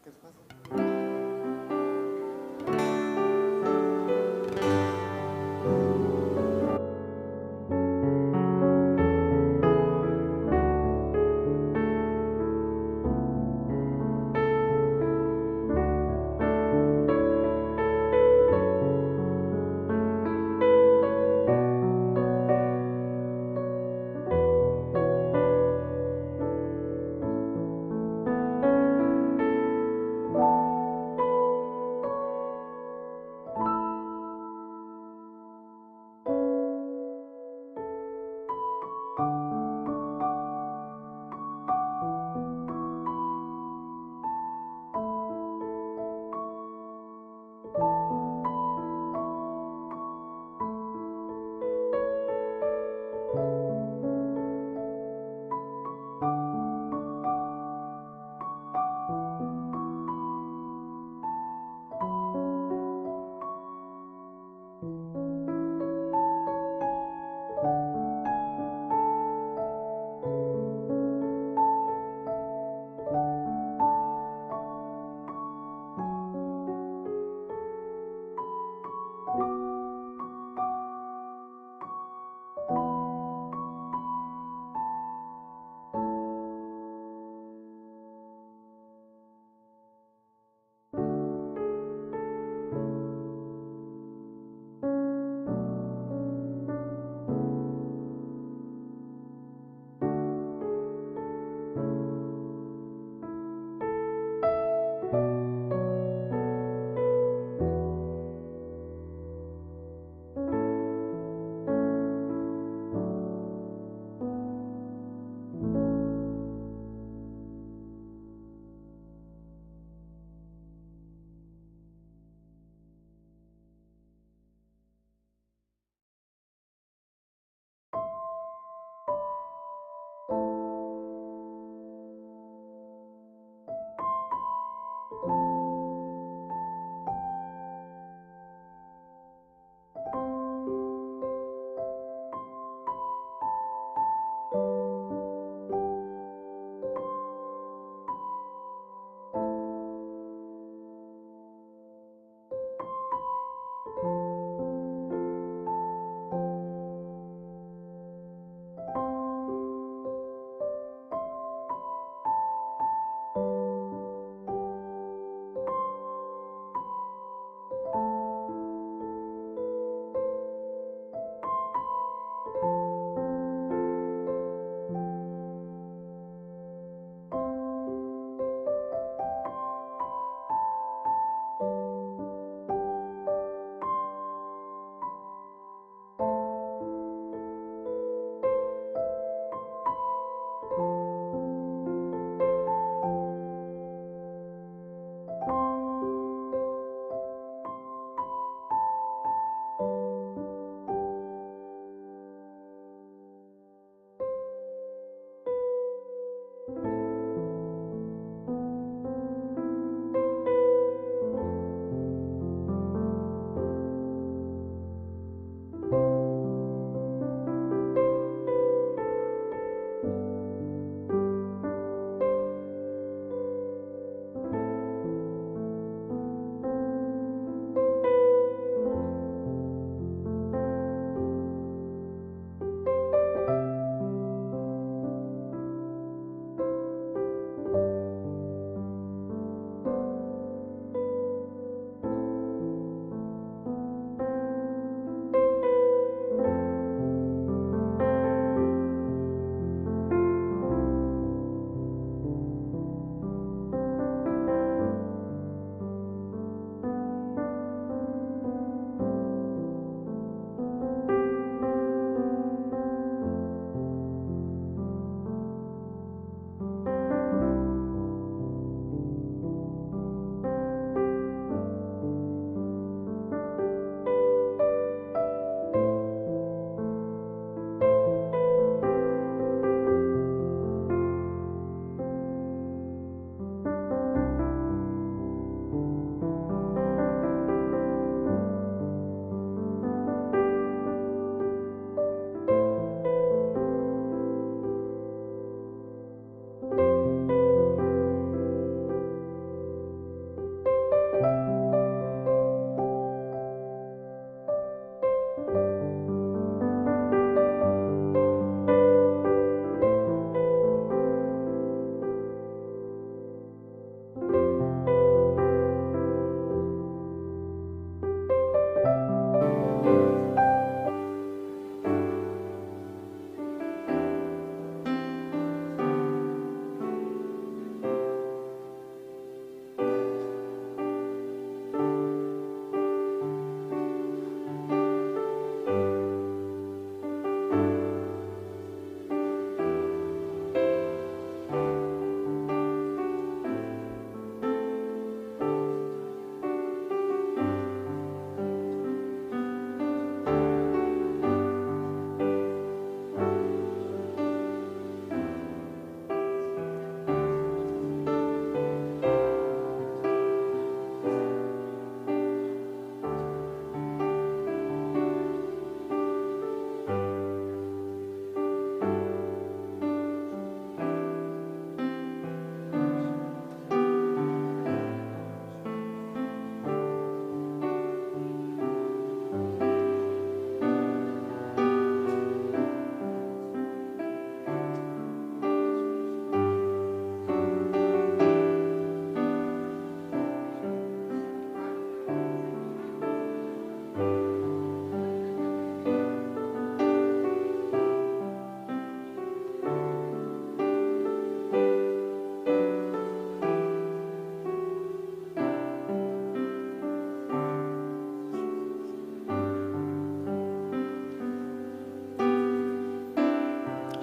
계속 하세요.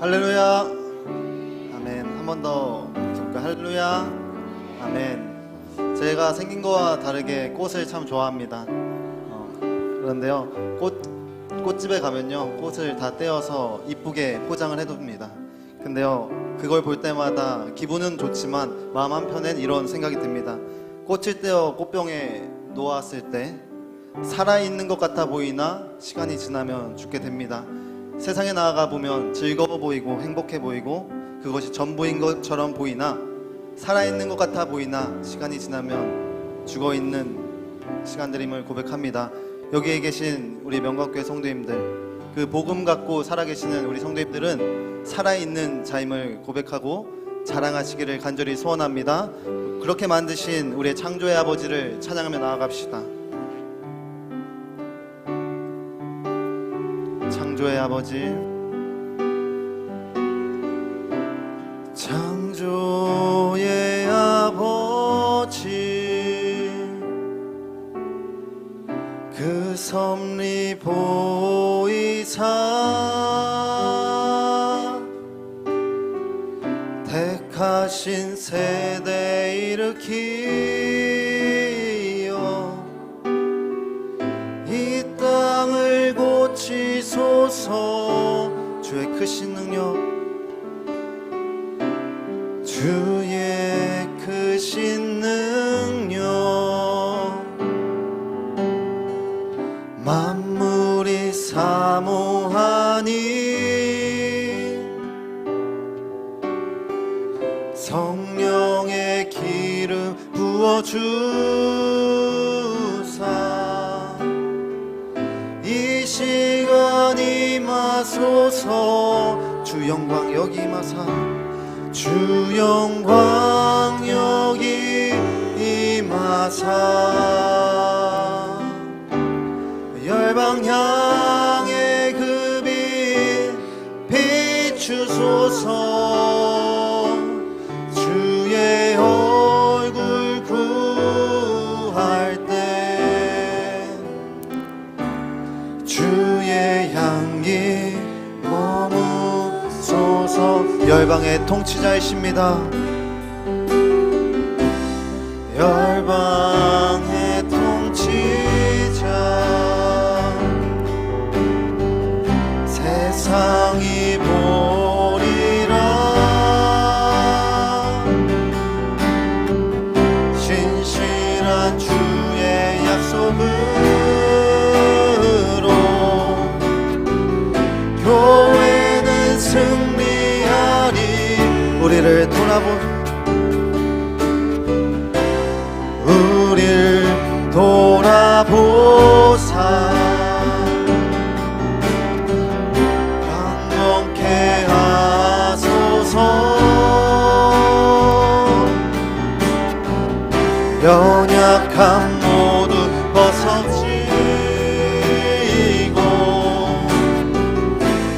할렐루야. 아멘. 한 번 더 할렐루야. 아멘. 제가 생긴 거와 다르게 꽃을 참 좋아합니다. 그런데요, 꽃집에 가면요, 꽃을 다 떼어서 이쁘게 포장을 해둡니다. 근데요, 그걸 볼 때마다 기분은 좋지만 마음 한편엔 이런 생각이 듭니다. 꽃을 떼어 꽃병에 놓았을 때 살아있는 것 같아 보이나 시간이 지나면 죽게 됩니다. 세상에 나아가 보면 즐거워 보이고 행복해 보이고 그것이 전부인 것처럼 보이나 살아있는 것 같아 보이나 시간이 지나면 죽어있는 시간들임을 고백합니다. 여기에 계신 우리 명각교회 성도님들, 그 복음 갖고 살아계시는 우리 성도님들은 살아있는 자임을 고백하고 자랑하시기를 간절히 소원합니다. 그렇게 만드신 우리의 창조의 아버지를 찬양하며 나아갑시다. 창조의 아버지, 창조의 아버지, 그 섭리 보이사 택하신 세대 일으키어 이 땅을 고치소서. 주의 크신 능력, 주의 크신 능력, 만물이 사모하니 성령의 기름 부어주사 이 시간 임하소서. 주 영광 여기 임하사, 주 영광 여기 임하사 열방 향해 그 빛 비추소서. 주의 얼굴 구할 때 주의 향기 머무소서. 열방의 통치자이십니다. 열방의 통치자, 세상이 보리라 신실한 주의 약속으로 교회는 승리하리. 우리를 돌아보사 강건케 하소서. 연약함 모두 벗어지고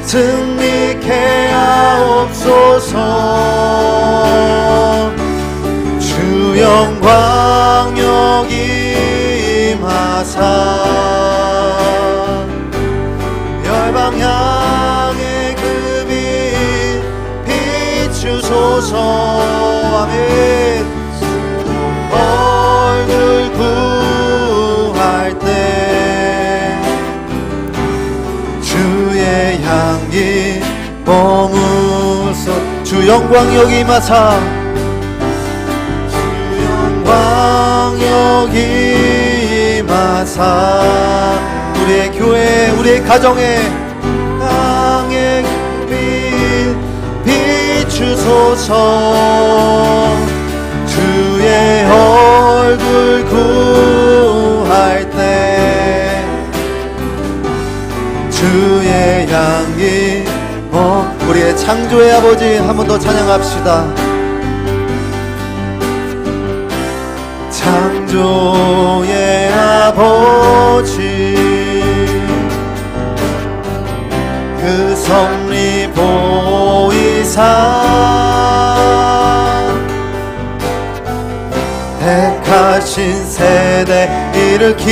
승리케 하옵소서. 주 영광 여기 임하사 열방 향해 그 빛 비추소서. 아멘. 얼굴 구할 때 주의 향기 머무소. 주 영광 여기 임하사 여기 임하사 우리의 교회 우리의 가정에 땅에 빛 비추소서. 주의 얼굴 구할 때 주의 향기 우리의 창조의 아버지 한 번 더 찬양합시다. 창조의 아버지, 그 섭리 보이사 택하신 세대 일으키어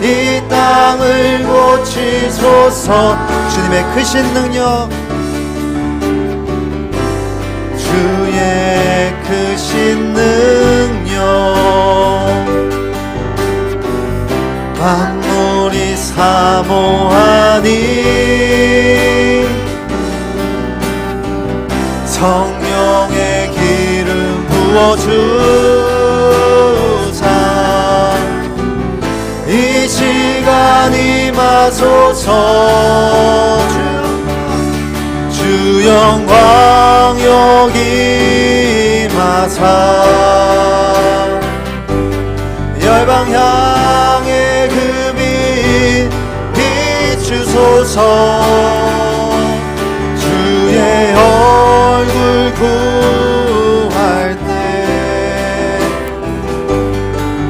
이 땅 땅을 고치소서. 주님의 크신 능력, 주의 크신 능력, 만물이 사모하니 성령의 기름 부어주사 이 시간 임하소서. 주 영광 여기 임하사 열방 향해 그 빛 비추소서. 주의 얼굴 구할 때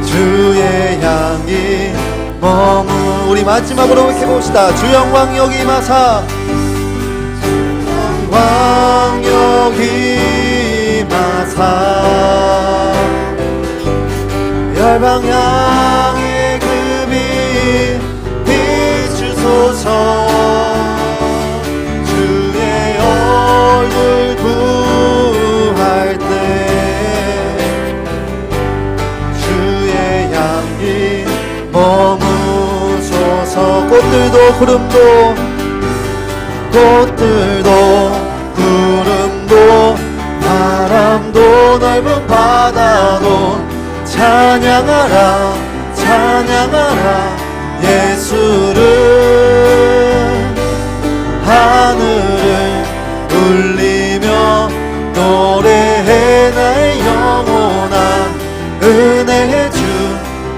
주의 향기 머무. 우리 마지막으로 이렇게 봅시다. 주 영광 여기 임하사 영광 여기 임하사 열방 향해 그 빛 비추소서. 주의 얼굴 구할 때 주의 향기 머무소서. 꽃들도 구름도 구름도 바람도 넓은 바다도 찬양하라 찬양하라 예수를. 하늘을 울리며 노래해 나의 영혼아. 은혜의 주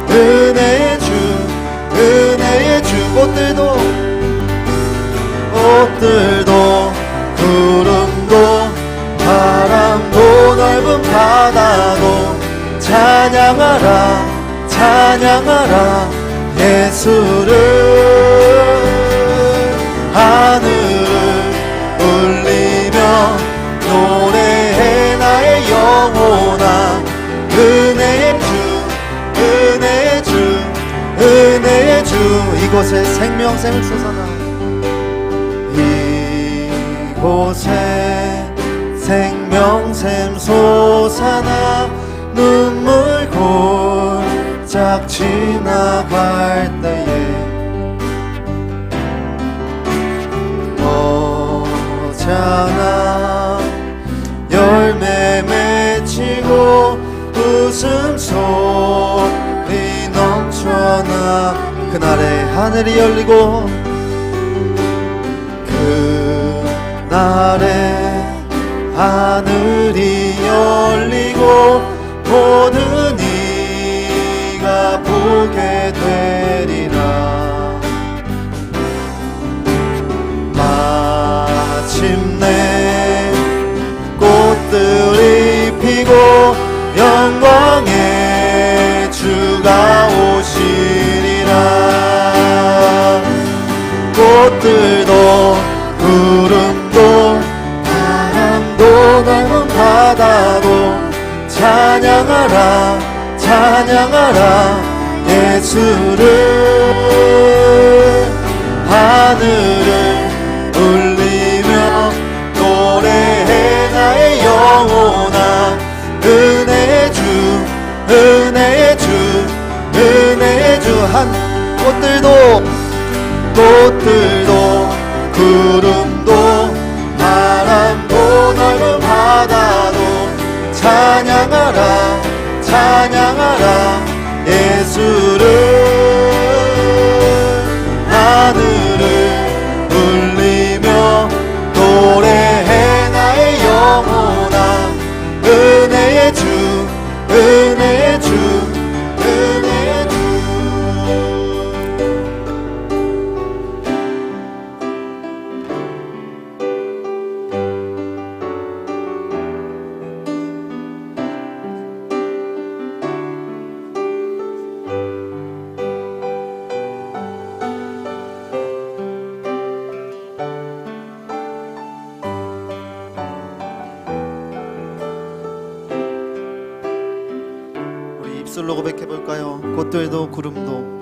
은혜의 주 은혜의 주. 꽃들도 구름도 바람도 넓은 바다도 찬양하라 찬양하라 예수를. 하늘을 울리며 노래해 나의 영혼아. 은혜의 주 은혜의 주 은혜의 주. 이곳에 생명샘을 솟아나 이곳에 생명샘 솟아나 눈물 골짝 지나갈 때에 머지않아 열매 맺히고 웃음소리 넘쳐나. 그날에 하늘이 열리고 그날에 하늘이 열리고 모든 이가 보게 되리라. 마침내 꽃들이 피고 영광의 주가 오시리라. 꽃들도 구름도 바람도 넓은 바다도 찬양하라 찬양하라 예수를. 하늘을 울리며 노래해 나의 영혼아. 은혜의 주 은혜의 주 은혜의 주. 한 꽃들도 구름도 바람도 넓은 바다도 찬양하라 찬양하라 예수를. 하늘을 울리며 노래해 나의 영혼아. 은혜의 주 은혜의 주 은혜의 주. 입술로 고백해볼까요? 꽃들도 구름도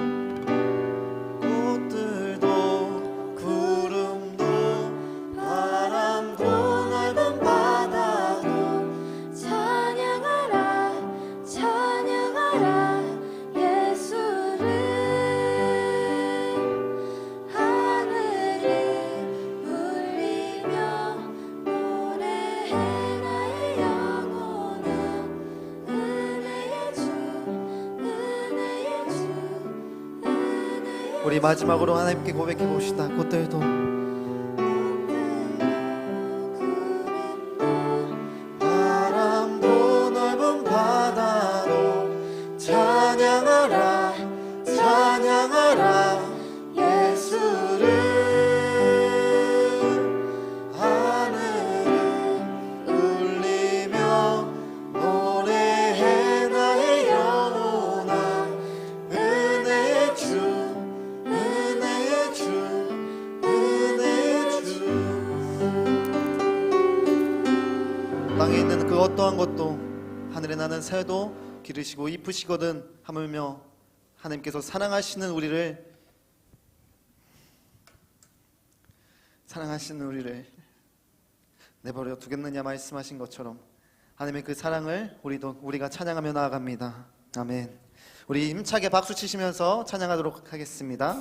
우리 마지막으로 하나님께 고백해 봅시다. 꽃들도 바람도 넓은 바다로 찬양하라 찬양하라 예수를 하늘을 울리며 노래해 나의 영혼아 은혜의 주 은혜의 주 은혜의 주. 땅에 있는 그 어떠한 것도 하늘에 나는 새도 기르시고 이쁘시거든 하물며 하나님께서 사랑하시는 우리를 내버려 두겠느냐 말씀하신 것처럼 하나님의 그 사랑을 우리가 찬양하며 나아갑니다. 아멘. 우리 힘차게 박수 치시면서 찬양하도록 하겠습니다.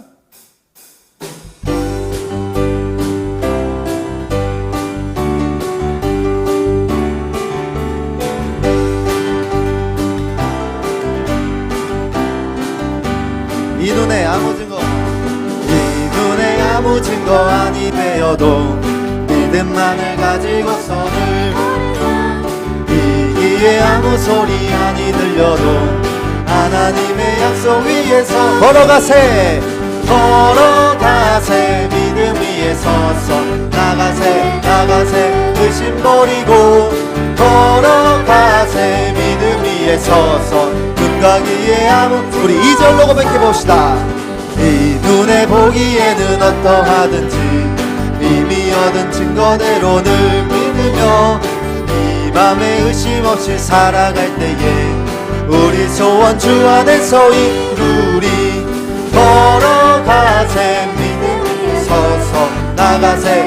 이 눈에 아무 증거 아니 되어도 믿음만을 가지고서는 이기에 아무 소리 아니 들려도 하나님의 약속 위에서 걸어가세 믿음 위에 서서 나가세 의심 버리고 걸어가세 믿음 위에 서서 눈가기에 아무. 우리 2절로 고백해 봅시다. 이 눈에 보기에는 어떠하든지 이미 얻은 증거대로 늘 믿으며 이 맘에 의심 없이 살아갈 때에 우리 소원 주 안에서 이루리. 걸어가세 믿음 위에 서서 나가세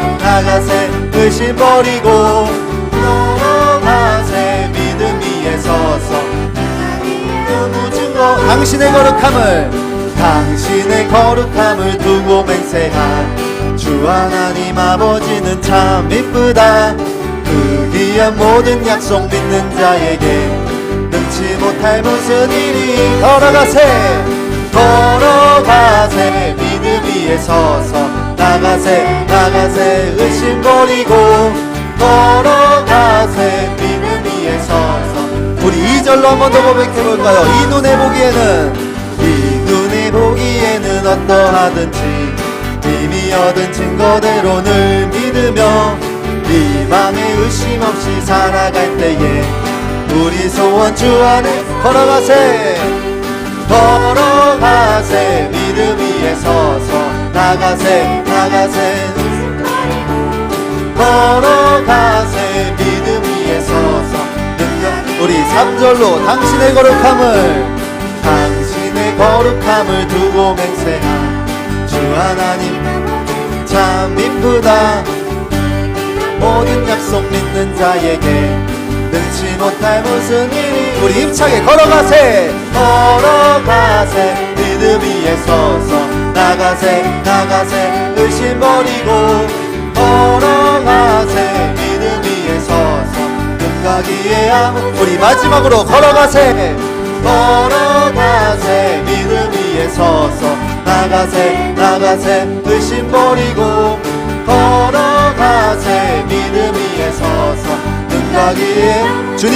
의심 버리고 걸어가세 믿음 위에 서서 아무 증거 당신의 거룩함을 두고 맹세한 주 하나님 아버지는 참 이쁘다. 그 귀한 모든 약속 믿는 자에게 능치 못할 무슨 일이. 걸어가세 믿음 위에 서서 나가세 의심 버리고 걸어가세 믿음 위에 서서. 우리 2절로 한 번 더 고백해 볼까요? 이 눈에 보기에는 어떠하든지 이미 얻은 증거대로 늘 믿으며 이 맘에 의심 없이 살아갈 때에 우리 소원 주 안에 걸어가세 믿음 위에 서서 나가세 걸어가세 믿음 위에 서서. 우리 3절로 당신의 거룩함을 두고 맹세한 주 하나님 참 이쁘다. 모든 약속 믿는 자에게 능치 못할 무슨 일이. 우리 힘차게 걸어가세 믿음 위에 서서 나가세 의심 버리고 걸어가세 믿음 위에 서서 눈가기에 아무. 우리 마지막으로 걸어가세 믿음 위에 서서 나가세 의심 버리고 걸어가세 믿음 위에 서서 눈가기에 주님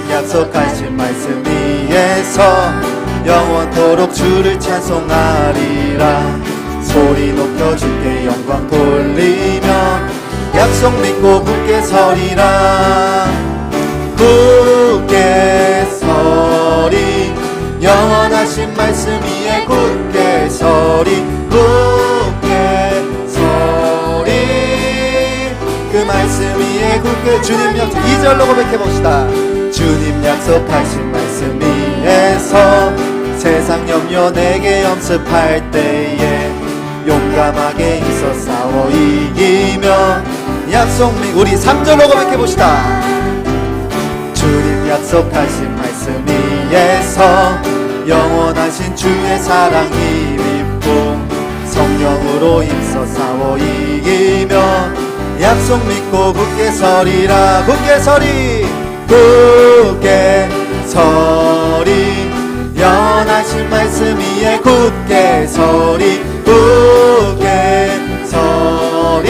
약속하신 말씀 위에서 영원토록 주를 찬송하리라. 소리 높여 주께 영광 돌리며 약속 믿고 굳게 서리라. 굳게 서리 영원하신 말씀 위에 굳게 서리 그 말씀 위에 굳게. 주님 약속 2절로 고백해봅시다. 주님 약속하신 말씀 위에서 세상 염려 내게 염습할 때에 용감하게 있어 싸워 이기며 약속 우리 3절로 고백해봅시다. 주님 약속하신 말씀 위에서 영원하신 주의 사랑 힘입고 성령으로 힘써 싸워 이기며 약속 믿고 굳게 서리라. 굳게 서리 영원한 영원하신 말씀 위에 굳게 서리 굳게 서리.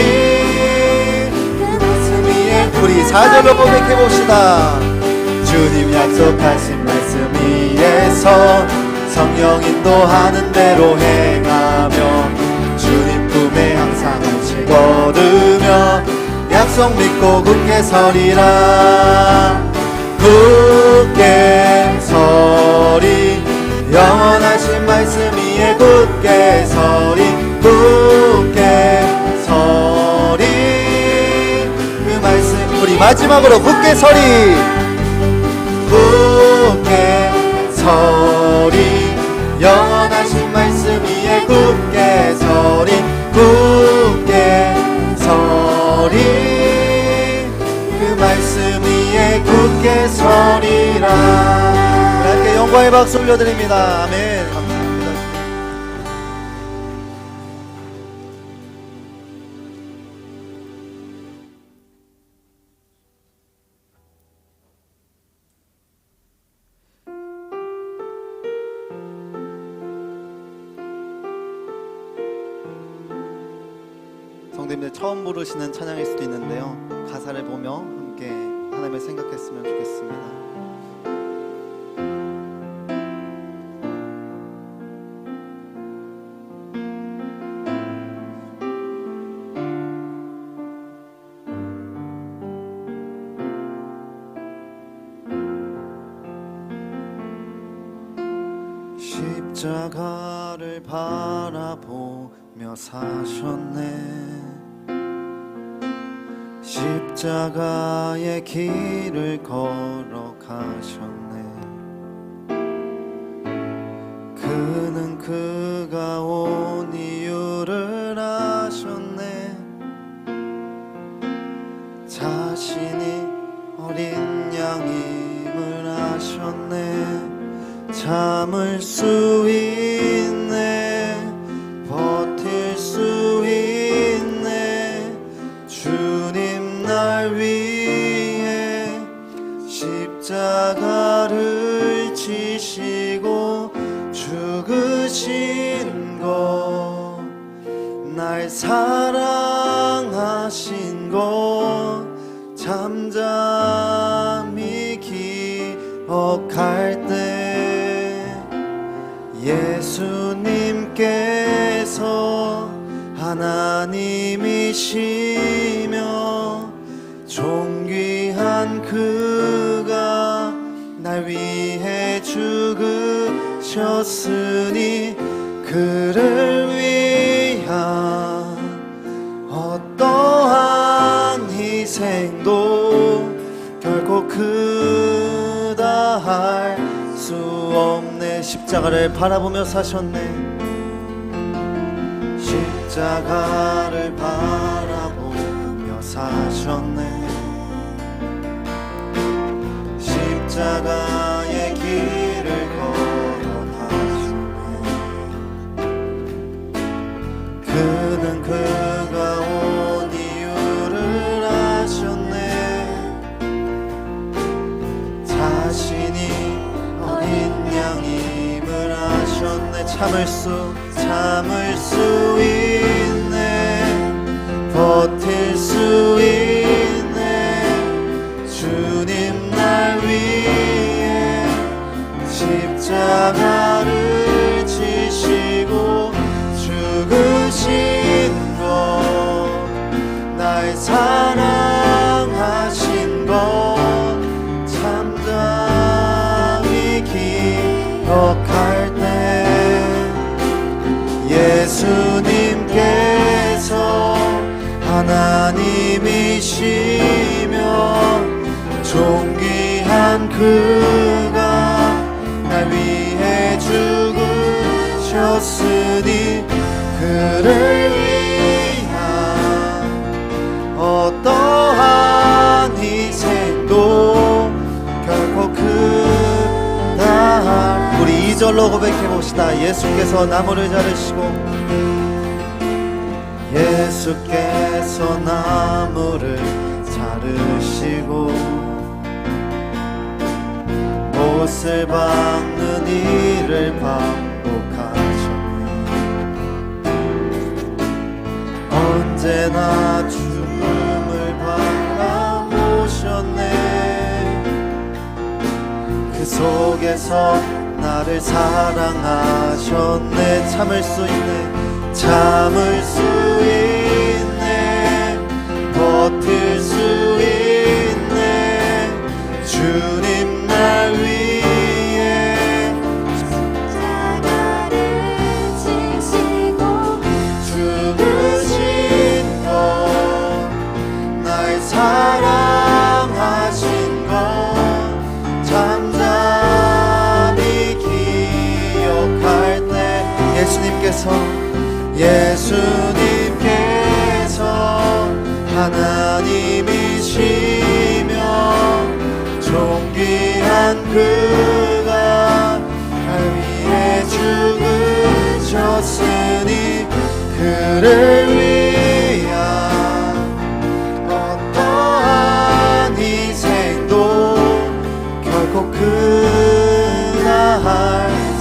그 말씀 위에 우리 4절로 고백해봅시다. 주님 약속하신 말씀 위에서 성령 인도하는 대로 행하며 주님 품에 항상 안식 얻으며 약속 믿고 굳게 서리라. 굳게 서리 영원하신 말씀 위에 굳게 서리 굳게 서리. 그 말씀 우리 마지막으로 굳게 서리 굳게 서리 영원하신 말씀 위에 굳게 서리 굳게 서리. 그 말씀 위에 굳게 서리라. 함께 영광의 박수 올려드립니다. 아멘. 감사합니다. 성도님들 처음 부르시는 찬양일 수도 있는데요, 가사를 보며 함께 하나님을 생각했으면 좋겠습니다. 십자가를 바라보며 사셨네. 십자가의 길을 걸어가셨네. 그는 그가 온 이유를 아셨네. 자신이 어린 양임을 아셨네. 참을 수 있네. 버틸 수 있네. 주님 날 위해 십자가를 지시고 죽으신 것, 날 사랑하신 것 잠잠히 기억할 때 예수님께서 하나님이시며 존귀한 그가 날 위해 죽으셨으니 그를 위한 어떠한 희생도 결코 크다 할 수 없네. 십자가를 바라보며 사셨네. 십자가를 바라보며 사셨네. 십자가의 길을 걸어가셨네. 그는 그가 온 이유를 아셨네. 자신이 어린 양임을 아셨네. 참을 수 있네. 버틸 수 있네. 주님 날 위해 십자가를 지시고 죽으신 것, 날 사랑하신 것 잠잠히 기억할 때 예수님께서 하나님이시며 존귀한 그가 날 위해 죽으셨으니 그를 위한 어떠한 희생도 결코 크다. 우리 2절로 고백해봅시다. 예수께서 나무를 자르시고 예수께서 나무를 자르시고 못을 박는 일을 반복하셨네. 언제나 죽음을 바라보셨네. 그 속에서 나를 사랑하셨네. 참을 수 있네. 참을 수 있네. 버틸 수 있네. 주님 날 위해 십자가를 지시고 죽으신 것, 날 사랑하신 것 잠잠히 기억할 때 예수님께서 하나님이시며 존귀한 그가 날 위해 죽으셨으니 그를 위한 어떠한 희생도 결코 그나할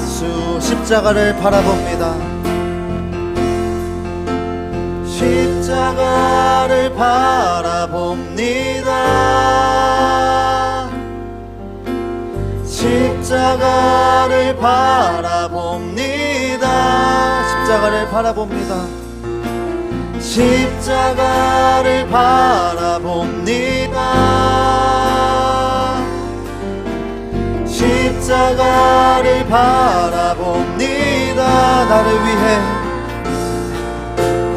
수. 십자가를 바라봅니다. 십자가를 바라봅니다. 십자가를 바라봅니다. 십자가를 바라봅니다. 십자가를 바라봅니다. 십자가를 바라봅니다.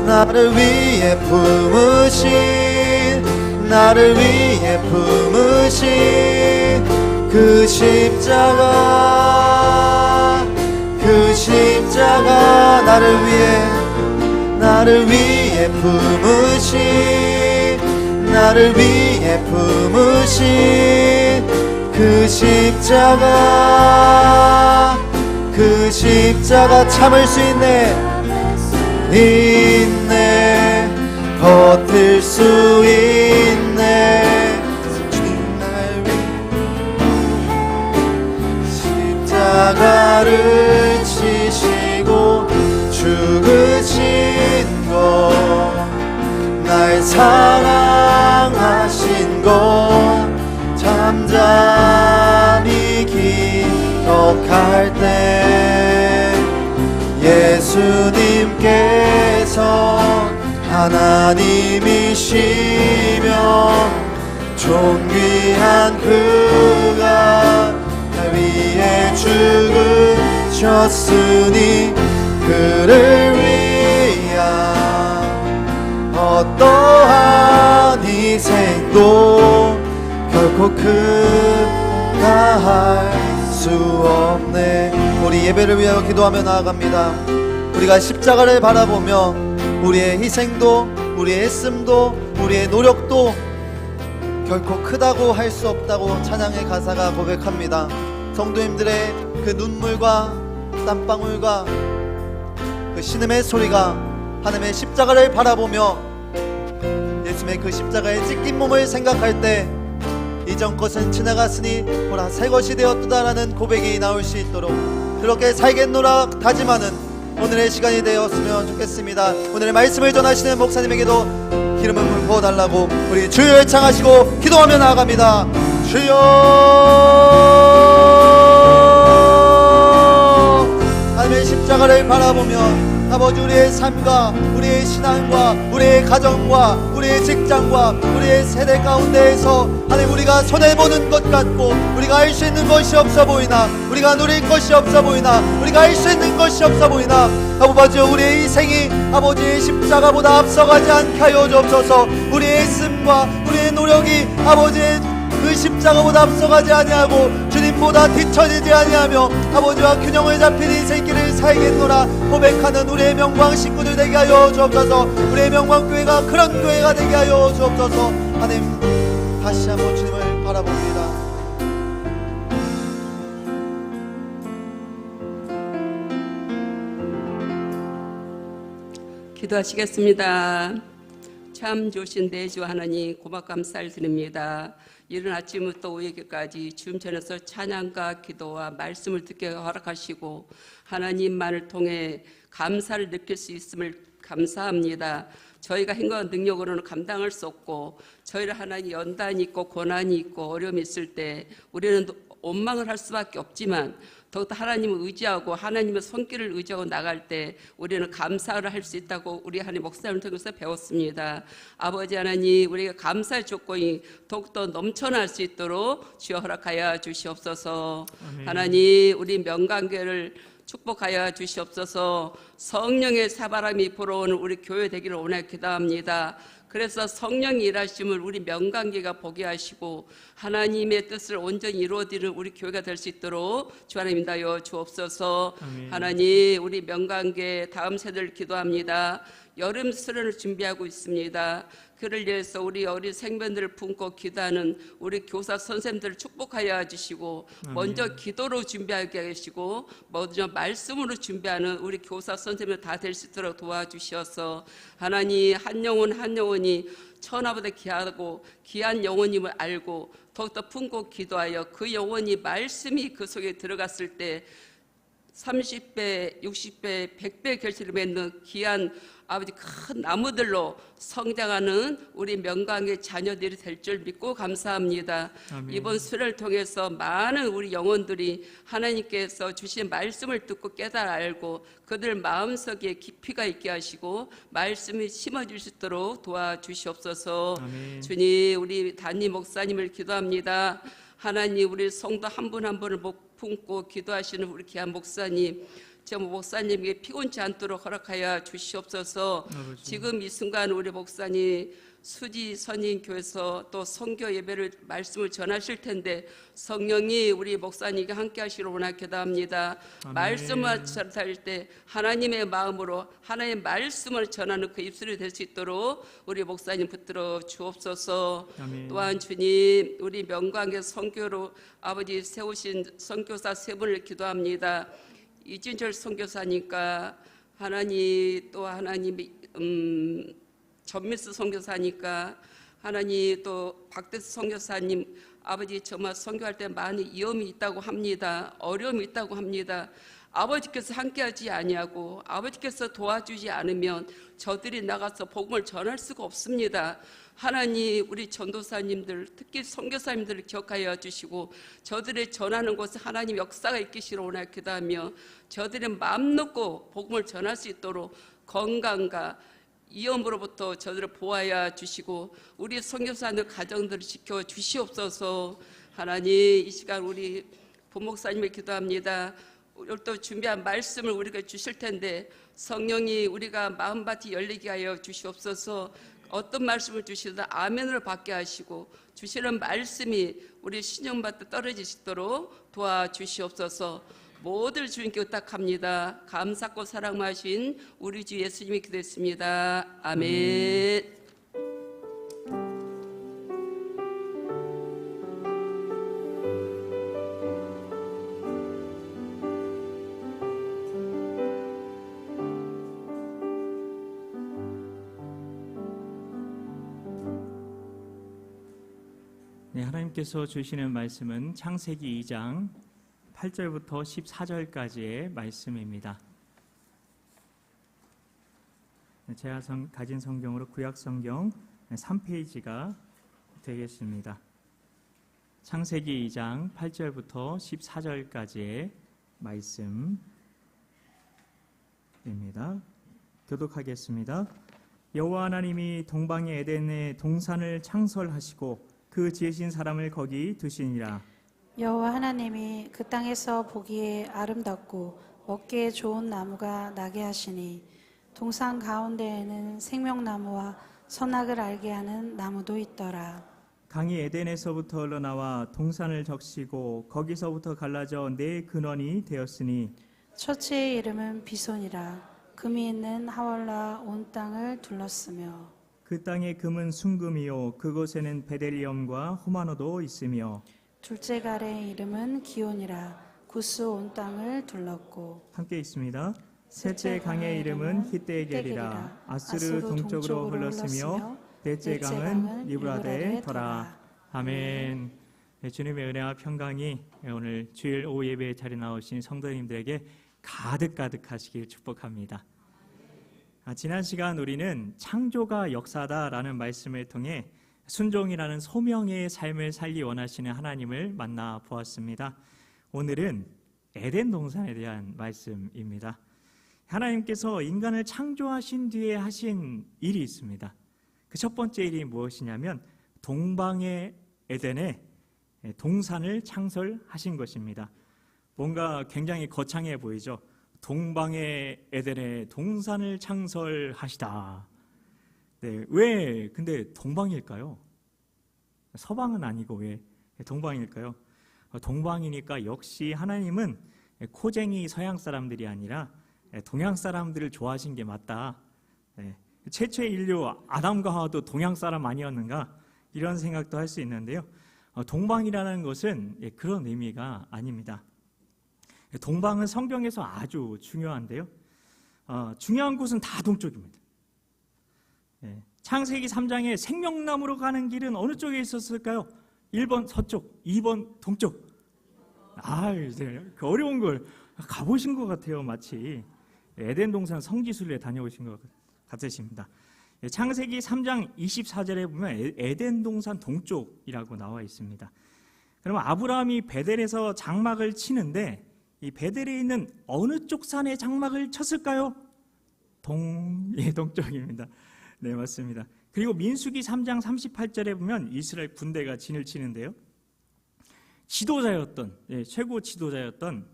나를 위해 품으신, 나를 위해 품으신 그 십자가, 그 십자가 나를 위해 품으신, 나를 위해 품으신 그 십자가, 그 십자가 참을 수 있네. 버틸 수 있네. 주님 날 위해 십자가를 지시고 죽으신 것, 날 사랑하신 것 잠잠히 기억할 때 예수님께서 하나님이시며 존귀한 그가 날 위해 죽으셨으니 그를 위한 어떠한 희생도 결코 그나할 수 없네. 우리 예배를 위하여 기도하며 나아갑니다. 우리가 십자가를 바라보며 우리의 희생도, 우리의 애씀도, 우리의 노력도 결코 크다고 할 수 없다고 찬양의 가사가 고백합니다. 성도님들의 그 눈물과 땀방울과 그 신음의 소리가 하나님의 십자가를 바라보며 예수님의 그 십자가의 찢긴 몸을 생각할 때 이전 것은 지나갔으니 보라 새 것이 되었도다라는 고백이 나올 수 있도록 그렇게 살겠노라 다짐하는 오늘의 시간이 되었으면 좋겠습니다. 오늘의 말씀을 전하시는 목사님에게도 기름을 부어달라고 우리 주여 창하시고 기도하며 나아갑니다. 주여, 하나님의 십자가를 바라보며 아버지 우리의 삶과 우리의 신앙과 우리의 가정과 우리의 직장과 우리의 세대 가운데에서 하나님 우리가 손해보는 것 같고 우리가 할 수 있는 것이 없어 보이나 우리가 누릴 것이 없어 보이나 우리가 할 수 있는 것이 없어 보이나 아버지 우리의 희생이 아버지의 십자가보다 앞서가지 않게 하여 주옵소서. 우리의 애씀과 우리의 노력이 아버지의 그 십자가보다 앞서가지 아니하고 주님보다 뒤처지지 아니하며 아버지와 균형을 잡힌 인생길을 살겠노라 고백하는 우리의 명광 식구들 되게 하여 주옵소서. 우리의 명광교회가 그런 교회가 되게 하여 주옵소서. 하나님 다시 한번 주님을 바라봅니다. 기도하시겠습니다. 참 좋으신 내주 하나님 고맙 감사를 드립니다. 이른 아침부터 오후에까지 주님 전에서 찬양과 기도와 말씀을 듣게 허락하시고 하나님만을 통해 감사를 느낄 수 있음을 감사합니다. 저희가 힘과 능력으로는 감당할 수 없고 저희를 하나님 연단이 있고 고난이 있고 어려움이 있을 때 우리는 원망을 할 수밖에 없지만 더욱더 하나님을 의지하고 하나님의 손길을 의지하고 나갈 때 우리는 감사를 할 수 있다고 우리 하나님 목사님을 통해서 배웠습니다. 아버지 하나님, 우리가 감사의 조건이 더욱더 넘쳐날 수 있도록 주여 허락하여 주시옵소서. 아멘. 하나님, 우리 명관계를 축복하여 주시옵소서. 성령의 사바람이 불어오는 우리 교회 되기를 원하여 기도합니다. 그래서 성령이 일하심을 우리 명관계가 보게 하시고 하나님의 뜻을 온전히 이루어지는 우리 교회가 될 수 있도록 주 하나님 인도하여 주옵소서. 아멘. 하나님, 우리 명관계 다음 세대를 기도합니다. 여름 수련을 준비하고 있습니다. 그를 위해서 우리 어린 생명들을 품고 기도하는 우리 교사 선생님들을 축복하여 주시고 먼저 기도로 준비하게 하시고 먼저 말씀으로 준비하는 우리 교사 선생님들 다 될 수 있도록 도와주셔서 하나님 한 영혼 한 영혼이 천하보다 귀하고 귀한 영혼임을 알고 더욱더 품고 기도하여 그 영혼이 말씀이 그 속에 들어갔을 때 30배, 60배, 100배 결실을 맺는 귀한 아버지 큰 나무들로 성장하는 우리 명강의 자녀들이 될 줄 믿고 감사합니다. 아멘. 이번 수련을 통해서 많은 우리 영혼들이 하나님께서 주신 말씀을 듣고 깨달아 알고 그들 마음속에 깊이가 있게 하시고 말씀이 심어질 수 있도록 도와주시옵소서. 아멘. 주님, 우리 담임 목사님을 기도합니다. 하나님, 우리 성도 한 분 한 분을 품고 기도하시는 우리 귀한 목사님, 저 목사님에게 피곤치 않도록 허락하여 주시옵소서. 아버지. 지금 이 순간 우리 목사님 수지 선임교에서 또 선교 예배를 말씀을 전하실 텐데 성령이 우리 목사님에게 함께 하시기를 원하여 기도합니다. 아멘. 말씀을 전할 때 하나님의 마음으로 하나님의 말씀을 전하는 그 입술이 될 수 있도록 우리 목사님 붙들어 주옵소서. 아멘. 또한 주님, 우리 명광의 선교로 아버지 세우신 선교사 세 분을 기도합니다. 이진철 선교사니까 하나님, 또 하나님이 전미스 선교사니까 하나님, 또 박대수 선교사님 아버지 정말 선교할 때 많은 위험이 있다고 합니다. 어려움이 있다고 합니다. 아버지께서 함께하지 아니하고 아버지께서 도와주지 않으면 저들이 나가서 복음을 전할 수가 없습니다. 하나님, 우리 전도사님들 특히 선교사님들을 기억하여 주시고 저들의 전하는 곳에 하나님 역사가 있기를 원하여 기도하며 저들의 마음 놓고 복음을 전할 수 있도록 건강과 위험으로부터 저들을 보호하여 주시고 우리 선교사님들 가정들을 지켜 주시옵소서. 하나님, 이 시간 우리 부목사님을 기도합니다. 오늘 또 준비한 말씀을 우리가 주실 텐데 성령이 우리가 마음밭이 열리게 하여 주시옵소서. 어떤 말씀을 주시든 아멘으로 받게 하시고 주시는 말씀이 우리 신령밭에 떨어지시도록 도와주시옵소서. 모든 주님께 의탁합니다. 감사하고 사랑하신 우리 주 예수님이 기도했습니다. 아멘. 네, 하나님께서 주시는 말씀은 창세기 2장 8절부터 14절까지의 말씀입니다. 제가 가진 성경으로 구약 성경 3페이지가 되겠습니다. 창세기 2장 8절부터 14절까지의 말씀입니다. 교독하겠습니다. 여호와 하나님이 동방의 에덴에 동산을 창설하시고 그 지으신 사람을 거기 두시니라. 여호와 하나님이 그 땅에서 보기에 아름답고 먹기에 좋은 나무가 나게 하시니 동산 가운데에는 생명나무와 선악을 알게 하는 나무도 있더라. 강이 에덴에서부터 흘러나와 동산을 적시고 거기서부터 갈라져 네 근원이 되었으니 첫째의 이름은 비손이라. 금이 있는 하월라 온 땅을 둘렀으며 그 땅의 금은 순금이요 그곳에는 베델리엄과 호마노도 있으며 둘째 갈의 이름은 기온이라. 구스 온 땅을 둘렀고 함께 있습니다. 셋째 강의 이름은 히데겔이라. 아스르 동쪽으로 흘렀으며 넷째 강은 리브라데에 더라. 아멘. 네, 주님의 은혜와 평강이 오늘 주일 오후 예배에 자리 나오신 성도님들에게 가득가득하시길 축복합니다. 지난 시간 우리는 창조가 역사다라는 말씀을 통해 순종이라는 소명의 삶을 살기 원하시는 하나님을 만나 보았습니다. 오늘은 에덴 동산에 대한 말씀입니다. 하나님께서 인간을 창조하신 뒤에 하신 일이 있습니다. 그 첫 번째 일이 무엇이냐면 동방의 에덴에 동산을 창설하신 것입니다. 뭔가 굉장히 거창해 보이죠. 동방의 에덴에 동산을 창설하시다. 네, 왜 근데 동방일까요? 서방은 아니고 왜 동방일까요? 동방이니까 역시 하나님은 코쟁이 서양 사람들이 아니라 동양 사람들을 좋아하신 게 맞다. 최초의 인류 아담과 하와도 동양 사람 아니었는가? 이런 생각도 할 수 있는데요. 동방이라는 것은 그런 의미가 아닙니다. 동방은 성경에서 아주 중요한데요. 중요한 곳은 다 동쪽입니다. 창세기 3장에 생명나무로 가는 길은 어느 쪽에 있었을까요? 1번 서쪽, 2번 동쪽. 그 어려운 걸 가보신 것 같아요. 마치 에덴 동산 성지순례 다녀오신 것 같으십니다. 창세기 3장 24절에 보면 에덴 동산 동쪽이라고 나와 있습니다. 그러면 아브라함이 베델에서 장막을 치는데 이 베델에 있는 어느 쪽 산에 장막을 쳤을까요? 동쪽입니다. 네, 맞습니다. 그리고 민수기 3장 38절에 보면 이스라엘 군대가 진을 치는데요. 지도자였던, 최고 지도자였던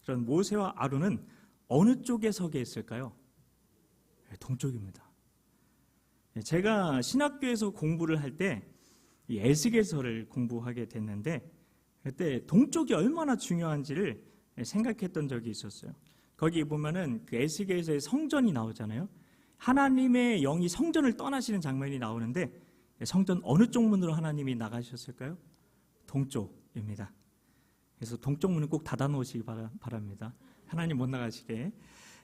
그런 모세와 아론은 어느 쪽에 서게 했을까요? 동쪽입니다. 제가 신학교에서 공부를 할 때 에스겔서를 공부하게 됐는데 그때 동쪽이 얼마나 중요한지를 생각했던 적이 있었어요. 거기 보면은 그 에스겔서의 성전이 나오잖아요. 하나님의 영이 성전을 떠나시는 장면이 나오는데 성전 어느 쪽 문으로 하나님이 나가셨을까요? 동쪽입니다. 그래서 동쪽 문은 꼭 닫아 놓으시기 바랍니다. 하나님 못 나가시게.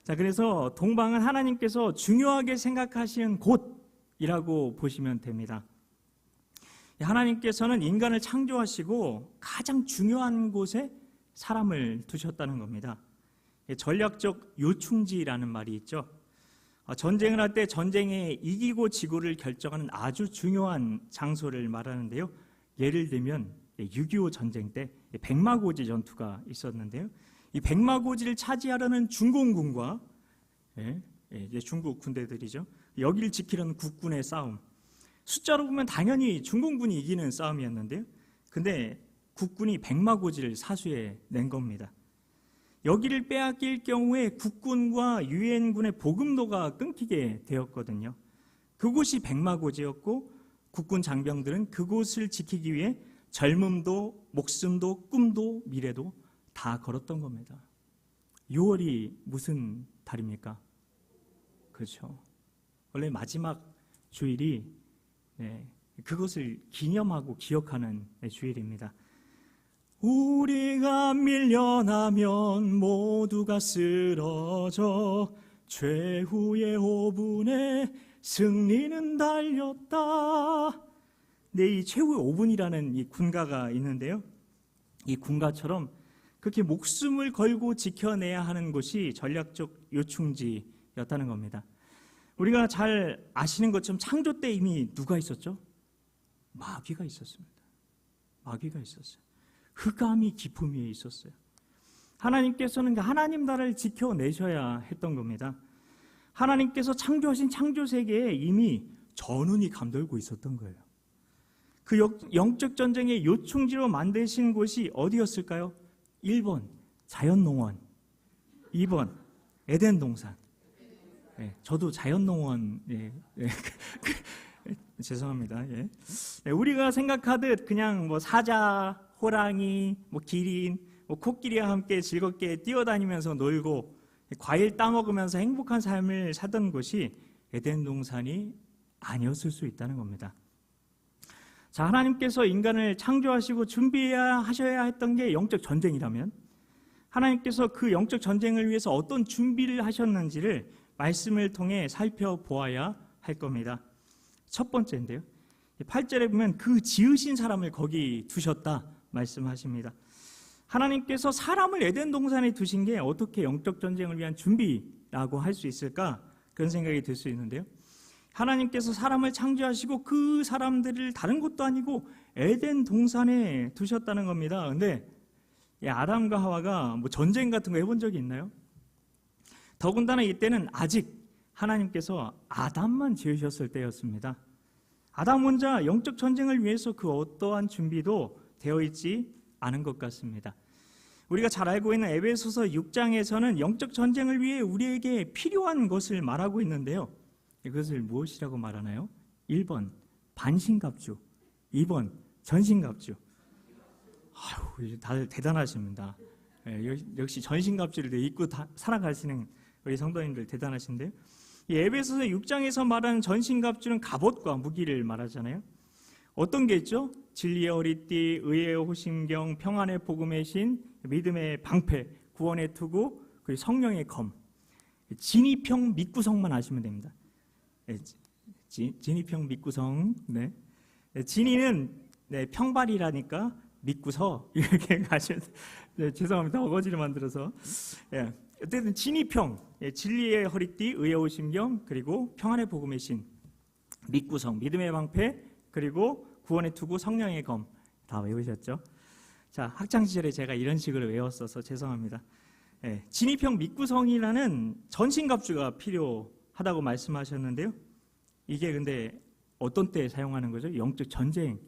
자, 그래서 동방은 하나님께서 중요하게 생각하시는 곳이라고 보시면 됩니다. 하나님께서는 인간을 창조하시고 가장 중요한 곳에 사람을 두셨다는 겁니다. 전략적 요충지라는 말이 있죠. 전쟁을 할 때 전쟁에 이기고 지고를 결정하는 아주 중요한 장소를 말하는데요. 예를 들면 6.25 전쟁 때 백마고지 전투가 있었는데요. 이 백마고지를 차지하려는 중공군과 중국 군대들이죠. 여기를 지키려는 국군의 싸움. 숫자로 보면 당연히 중공군이 이기는 싸움이었는데요. 근데 국군이 백마고지를 사수해 낸 겁니다. 여기를 빼앗길 경우에 국군과 유엔군의 보급로가 끊기게 되었거든요. 그곳이 백마고지였고 국군 장병들은 그곳을 지키기 위해 젊음도 목숨도 꿈도 미래도 다 걸었던 겁니다. 6월이 무슨 달입니까? 그렇죠. 원래 마지막 주일이 그것을 기념하고 기억하는 주일입니다. 우리가 밀려나면 모두가 쓰러져 최후의 5분에 승리는 달렸다. 네, 이 최후의 5분이라는 이 군가가 있는데요. 이 군가처럼 그렇게 목숨을 걸고 지켜내야 하는 곳이 전략적 요충지였다는 겁니다. 우리가 잘 아시는 것처럼 창조 때 이미 누가 있었죠? 마귀가 있었습니다. 마귀가 있었어요. 흑암이 깊음 위에 있었어요. 하나님께서는 하나님 나라를 지켜내셔야 했던 겁니다. 하나님께서 창조하신 창조 세계에 이미 전운이 감돌고 있었던 거예요. 그 영적 전쟁의 요충지로 만드신 곳이 어디였을까요? 1번 자연농원, 2번 에덴 동산. 저도 자연농원 죄송합니다. 우리가 생각하듯 그냥 뭐 사자, 호랑이, 뭐 기린, 뭐 코끼리와 함께 즐겁게 뛰어다니면서 놀고 과일 따먹으면서 행복한 삶을 살던 곳이 에덴 동산이 아니었을 수 있다는 겁니다. 자, 하나님께서 인간을 창조하시고 준비하셔야 했던 게 영적 전쟁이라면 하나님께서 그 영적 전쟁을 위해서 어떤 준비를 하셨는지를 말씀을 통해 살펴보아야 할 겁니다. 첫 번째인데요. 8절에 보면 그 지으신 사람을 거기 두셨다 말씀하십니다. 하나님께서 사람을 에덴 동산에 두신 게 어떻게 영적 전쟁을 위한 준비라고 할 수 있을까? 그런 생각이 들 수 있는데요. 하나님께서 사람을 창조하시고 그 사람들을 다른 곳도 아니고 에덴 동산에 두셨다는 겁니다. 근데 아담과 하와가 뭐 전쟁 같은 거 해본 적이 있나요? 더군다나 이때는 아직 하나님께서 아담만 지으셨을 때였습니다. 아담 혼자 영적 전쟁을 위해서 그 어떠한 준비도 되어 있지 않은 것 같습니다. 우리가 잘 알고 있는 에베소서 6장에서는 영적 전쟁을 위해 우리에게 필요한 것을 말하고 있는데요. 이것을 무엇이라고 말하나요? 1번 반신갑주, 2번 전신갑주. 아유, 다들 대단하십니다. 역시 전신갑주를 입고 살아가시는 우리 성도님들 대단하신데요. 이 에베소서 6장에서 말하는 전신갑주는 갑옷과 무기를 말하잖아요. 어떤 게 있죠? 진리의 허리띠, 의의 호심경, 평안의 복음의 신, 믿음의 방패, 구원의 투구, 그리고 성령의 검. 진이평 밑구성만 아시면 됩니다. 진이평 밑구성. 네. 진이는 평발이라니까 밑구서 이렇게 가시면 죄송합니다. 어거지를 만들어서. 어쨌든 진이평, 진리의 허리띠, 의의 호심경, 그리고 평안의 복음의 신, 밑구성, 믿음의 방패, 그리고 구원의 투구, 성령의 검. 다 외우셨죠? 자, 학창 시절에 제가 이런 식으로 외웠어서 죄송합니다. 진이평 밑구성이라는 전신갑주가 필요하다고 말씀하셨는데요. 이게 근데 어떤 때 사용하는 거죠? 영적 전쟁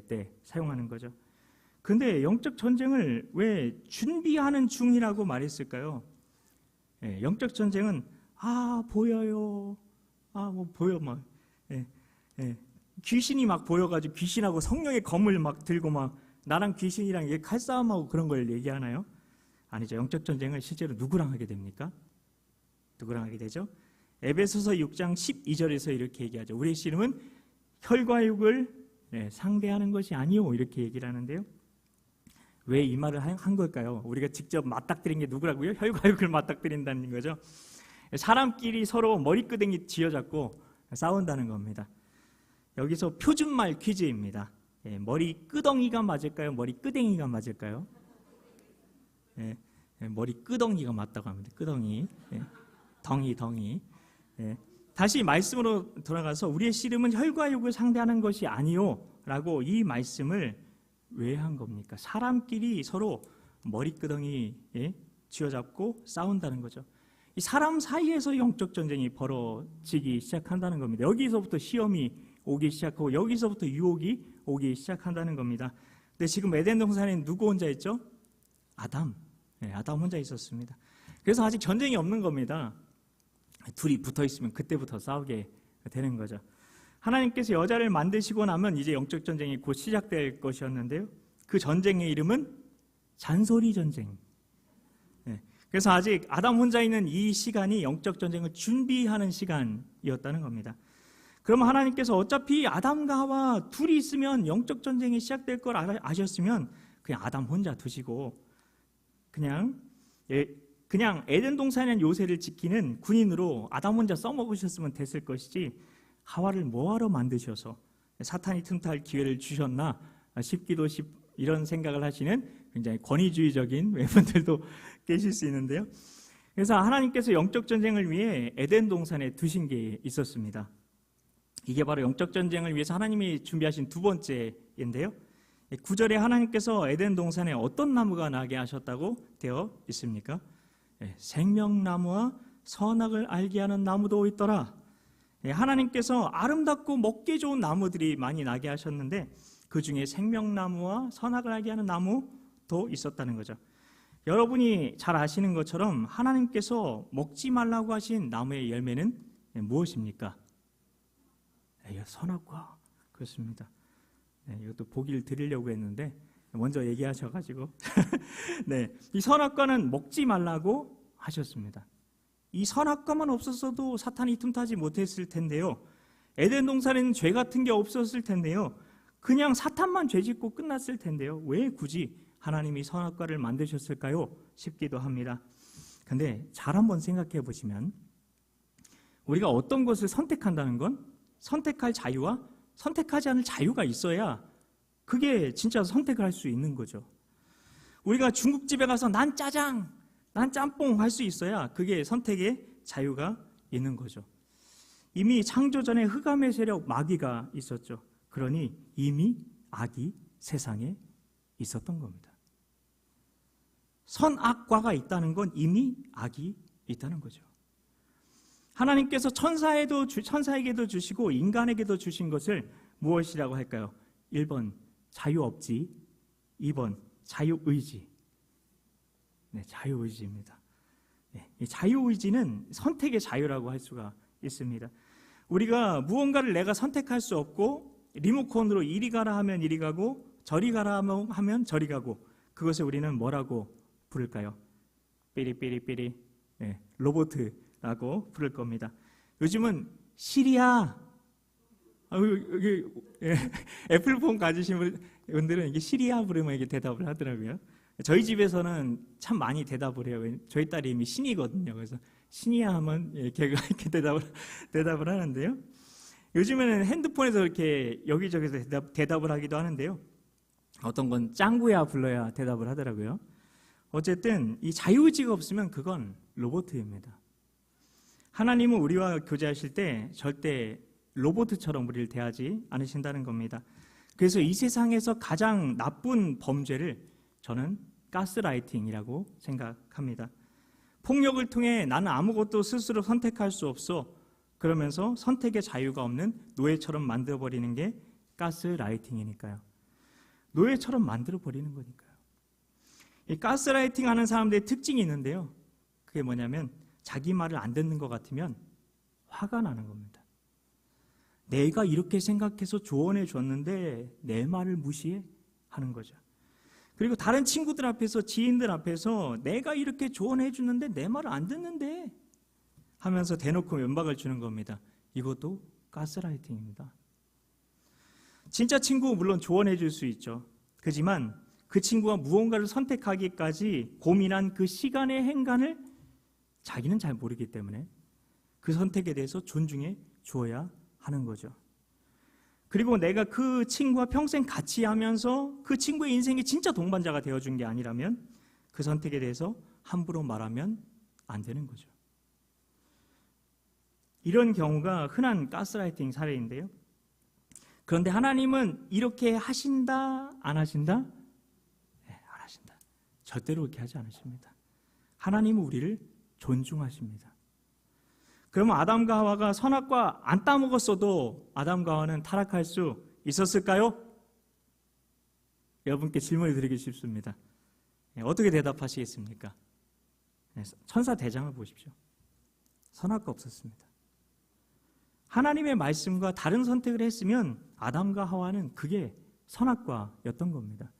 때 사용하는 거죠. 근데 영적 전쟁을 왜 준비하는 중이라고 말했을까요? 영적 전쟁은 보여요. 뭐 보여 막. 귀신이 막 보여가지고 귀신하고 성령의 검을 막 들고 막 나랑 귀신이랑 칼싸움하고 그런 걸 얘기하나요? 아니죠. 영적 전쟁을 실제로 누구랑 하게 됩니까? 누구랑 하게 되죠? 에베소서 6장 12절에서 이렇게 얘기하죠. 우리의 씨름은 혈과 육을 상대하는 것이 아니요, 이렇게 얘기를 하는데요. 왜 이 말을 한 걸까요? 우리가 직접 맞닥뜨린 게 누구라고요? 혈과 육을 맞닥뜨린다는 거죠. 사람끼리 서로 머리끄댕이 쥐어잡고 싸운다는 겁니다. 여기서 표준말 퀴즈입니다. 머리 끄덩이가 맞을까요? 머리 끄댕이가 맞을까요? 머리 끄덩이가 맞다고 합니다. 끄덩이. 덩이. 다시 말씀으로 돌아가서 우리의 씨름은 혈과 육을 상대하는 것이 아니요 라고 이 말씀을 왜 한 겁니까? 사람끼리 서로 머리끄덩이 쥐어잡고 싸운다는 거죠. 이 사람 사이에서 영적 전쟁이 벌어지기 시작한다는 겁니다. 여기서부터 시험이 오기 시작하고 여기서부터 유혹이 오기 시작한다는 겁니다. 근데 지금 에덴 동산에 누구 혼자 있죠? 아담 혼자 있었습니다. 그래서 아직 전쟁이 없는 겁니다. 둘이 붙어 있으면 그때부터 싸우게 되는 거죠. 하나님께서 여자를 만드시고 나면 이제 영적 전쟁이 곧 시작될 것이었는데요. 그 전쟁의 이름은 잔소리 전쟁. 그래서 아직 아담 혼자 있는 이 시간이 영적 전쟁을 준비하는 시간이었다는 겁니다. 그러면 하나님께서 어차피 아담과 하와 둘이 있으면 영적 전쟁이 시작될 걸 아셨으면 그냥 아담 혼자 두시고 그냥 에덴 동산에 있는 요새를 지키는 군인으로 아담 혼자 써먹으셨으면 됐을 것이지 하와를 뭐하러 만드셔서 사탄이 틈탈 기회를 주셨나 싶기도 이런 생각을 하시는 굉장히 권위주의적인 분들도 계실 수 있는데요. 그래서 하나님께서 영적 전쟁을 위해 에덴 동산에 두신 게 있었습니다. 이게 바로 영적 전쟁을 위해서 하나님이 준비하신 두 번째인데요. 9절에 하나님께서 에덴 동산에 어떤 나무가 나게 하셨다고 되어 있습니까? 생명나무와 선악을 알게 하는 나무도 있더라. 하나님께서 아름답고 먹기 좋은 나무들이 많이 나게 하셨는데 그 중에 생명나무와 선악을 알게 하는 나무도 있었다는 거죠. 여러분이 잘 아시는 것처럼 하나님께서 먹지 말라고 하신 나무의 열매는 무엇입니까? 선악과. 그렇습니다. 이것도 보기를 드리려고 했는데 먼저 얘기하셔가지고 이 선악과는 먹지 말라고 하셨습니다. 이 선악과만 없었어도 사탄이 틈타지 못했을 텐데요. 에덴 동산에는 죄 같은 게 없었을 텐데요. 그냥 사탄만 죄짓고 끝났을 텐데요. 왜 굳이 하나님이 선악과를 만드셨을까요? 싶기도 합니다. 근데 잘 한번 생각해 보시면 우리가 어떤 것을 선택한다는 건 선택할 자유와 선택하지 않을 자유가 있어야 그게 진짜 선택을 할 수 있는 거죠. 우리가 중국집에 가서 난 짜장, 난 짬뽕 할 수 있어야 그게 선택의 자유가 있는 거죠. 이미 창조 전에 흑암의 세력 마귀가 있었죠. 그러니 이미 악이 세상에 있었던 겁니다. 선악과가 있다는 건 이미 악이 있다는 거죠. 하나님께서 천사에게도 주시고 인간에게도 주신 것을 무엇이라고 할까요? 1번 자유업지, 2번 자유의지. 네, 자유의지입니다. 네, 이 자유의지는 선택의 자유라고 할 수가 있습니다. 우리가 무언가를 내가 선택할 수 없고 리모컨으로 이리 가라 하면 이리 가고 저리 가라 하면 저리 가고, 그것을 우리는 뭐라고 부를까요? 삐리삐리삐리, 네, 로봇이라고 부를 겁니다. 요즘은 시리야, 애플폰 가지신 분들은 이게 시리야 부르면 이게 대답을 하더라고요. 저희 집에서는 참 많이 대답을 해요. 저희 딸이 이미 신이거든요. 그래서 신이야 하면 걔가 이렇게 대답을 하는데요. 요즘에는 핸드폰에서 이렇게 여기저기서 대답을 하기도 하는데요. 어떤 건 짱구야 불러야 대답을 하더라고요. 어쨌든 이 자유의지가 없으면 그건 로봇입니다. 하나님은 우리와 교제하실 때 절대 로봇처럼 우리를 대하지 않으신다는 겁니다. 그래서 이 세상에서 가장 나쁜 범죄를 저는 가스라이팅이라고 생각합니다. 폭력을 통해 나는 아무것도 스스로 선택할 수 없어, 그러면서 선택의 자유가 없는 노예처럼 만들어버리는 게 가스라이팅이니까요. 노예처럼 만들어버리는 거니까요. 이 가스라이팅 하는 사람들의 특징이 있는데요. 그게 뭐냐면 자기 말을 안 듣는 것 같으면 화가 나는 겁니다. 내가 이렇게 생각해서 조언해 줬는데 내 말을 무시해 하는 거죠. 그리고 다른 친구들 앞에서, 지인들 앞에서 내가 이렇게 조언해 주는데 내 말을 안 듣는데 하면서 대놓고 면박을 주는 겁니다. 이것도 가스라이팅입니다. 진짜 친구 물론 조언해 줄 수 있죠. 그렇지만 그 친구가 무언가를 선택하기까지 고민한 그 시간의 행간을 자기는 잘 모르기 때문에 그 선택에 대해서 존중해 주어야 하는 거죠. 그리고 내가 그 친구와 평생 같이 하면서 그 친구의 인생에 진짜 동반자가 되어준 게 아니라면 그 선택에 대해서 함부로 말하면 안 되는 거죠. 이런 경우가 흔한 가스라이팅 사례인데요. 그런데 하나님은 이렇게 하신다, 안 하신다? 네, 안 하신다. 절대로 그렇게 하지 않으십니다. 하나님은 우리를 존중하십니다. 그러면 아담과 하와가 선악과 안 따먹었어도 아담과 하와는 타락할 수 있었을까요? 여러분께 질문을 드리기 쉽습니다. 어떻게 대답하시겠습니까? 천사 대장을 보십시오. 선악과 없었습니다. 하나님의 말씀과 다른 선택을 했으면 아담과 하와는 그게 선악과였던 겁니다.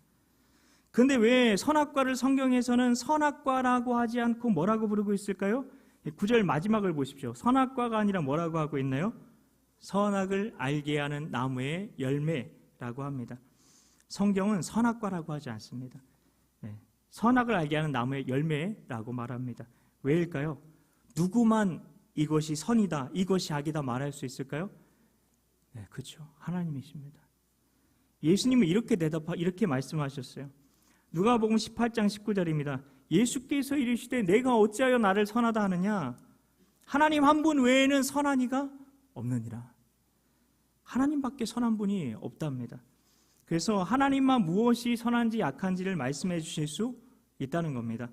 그런데 왜 선악과를 성경에서는 선악과라고 하지 않고 뭐라고 부르고 있을까요? 9절 마지막을 보십시오. 선악과가 아니라 뭐라고 하고 있나요? 선악을 알게 하는 나무의 열매라고 합니다. 성경은 선악과라고 하지 않습니다. 선악을 알게 하는 나무의 열매라고 말합니다. 왜일까요? 누구만 이것이 선이다, 이것이 악이다 말할 수 있을까요? 네, 그렇죠. 하나님이십니다. 예수님은 이렇게 말씀하셨어요. 누가복음 18장 19절입니다. 예수께서 이르시되 내가 어찌하여 나를 선하다 하느냐? 하나님 한 분 외에는 선한 이가 없느니라. 하나님밖에 선한 분이 없답니다. 그래서 하나님만 무엇이 선한지 약한지를 말씀해 주실 수 있다는 겁니다.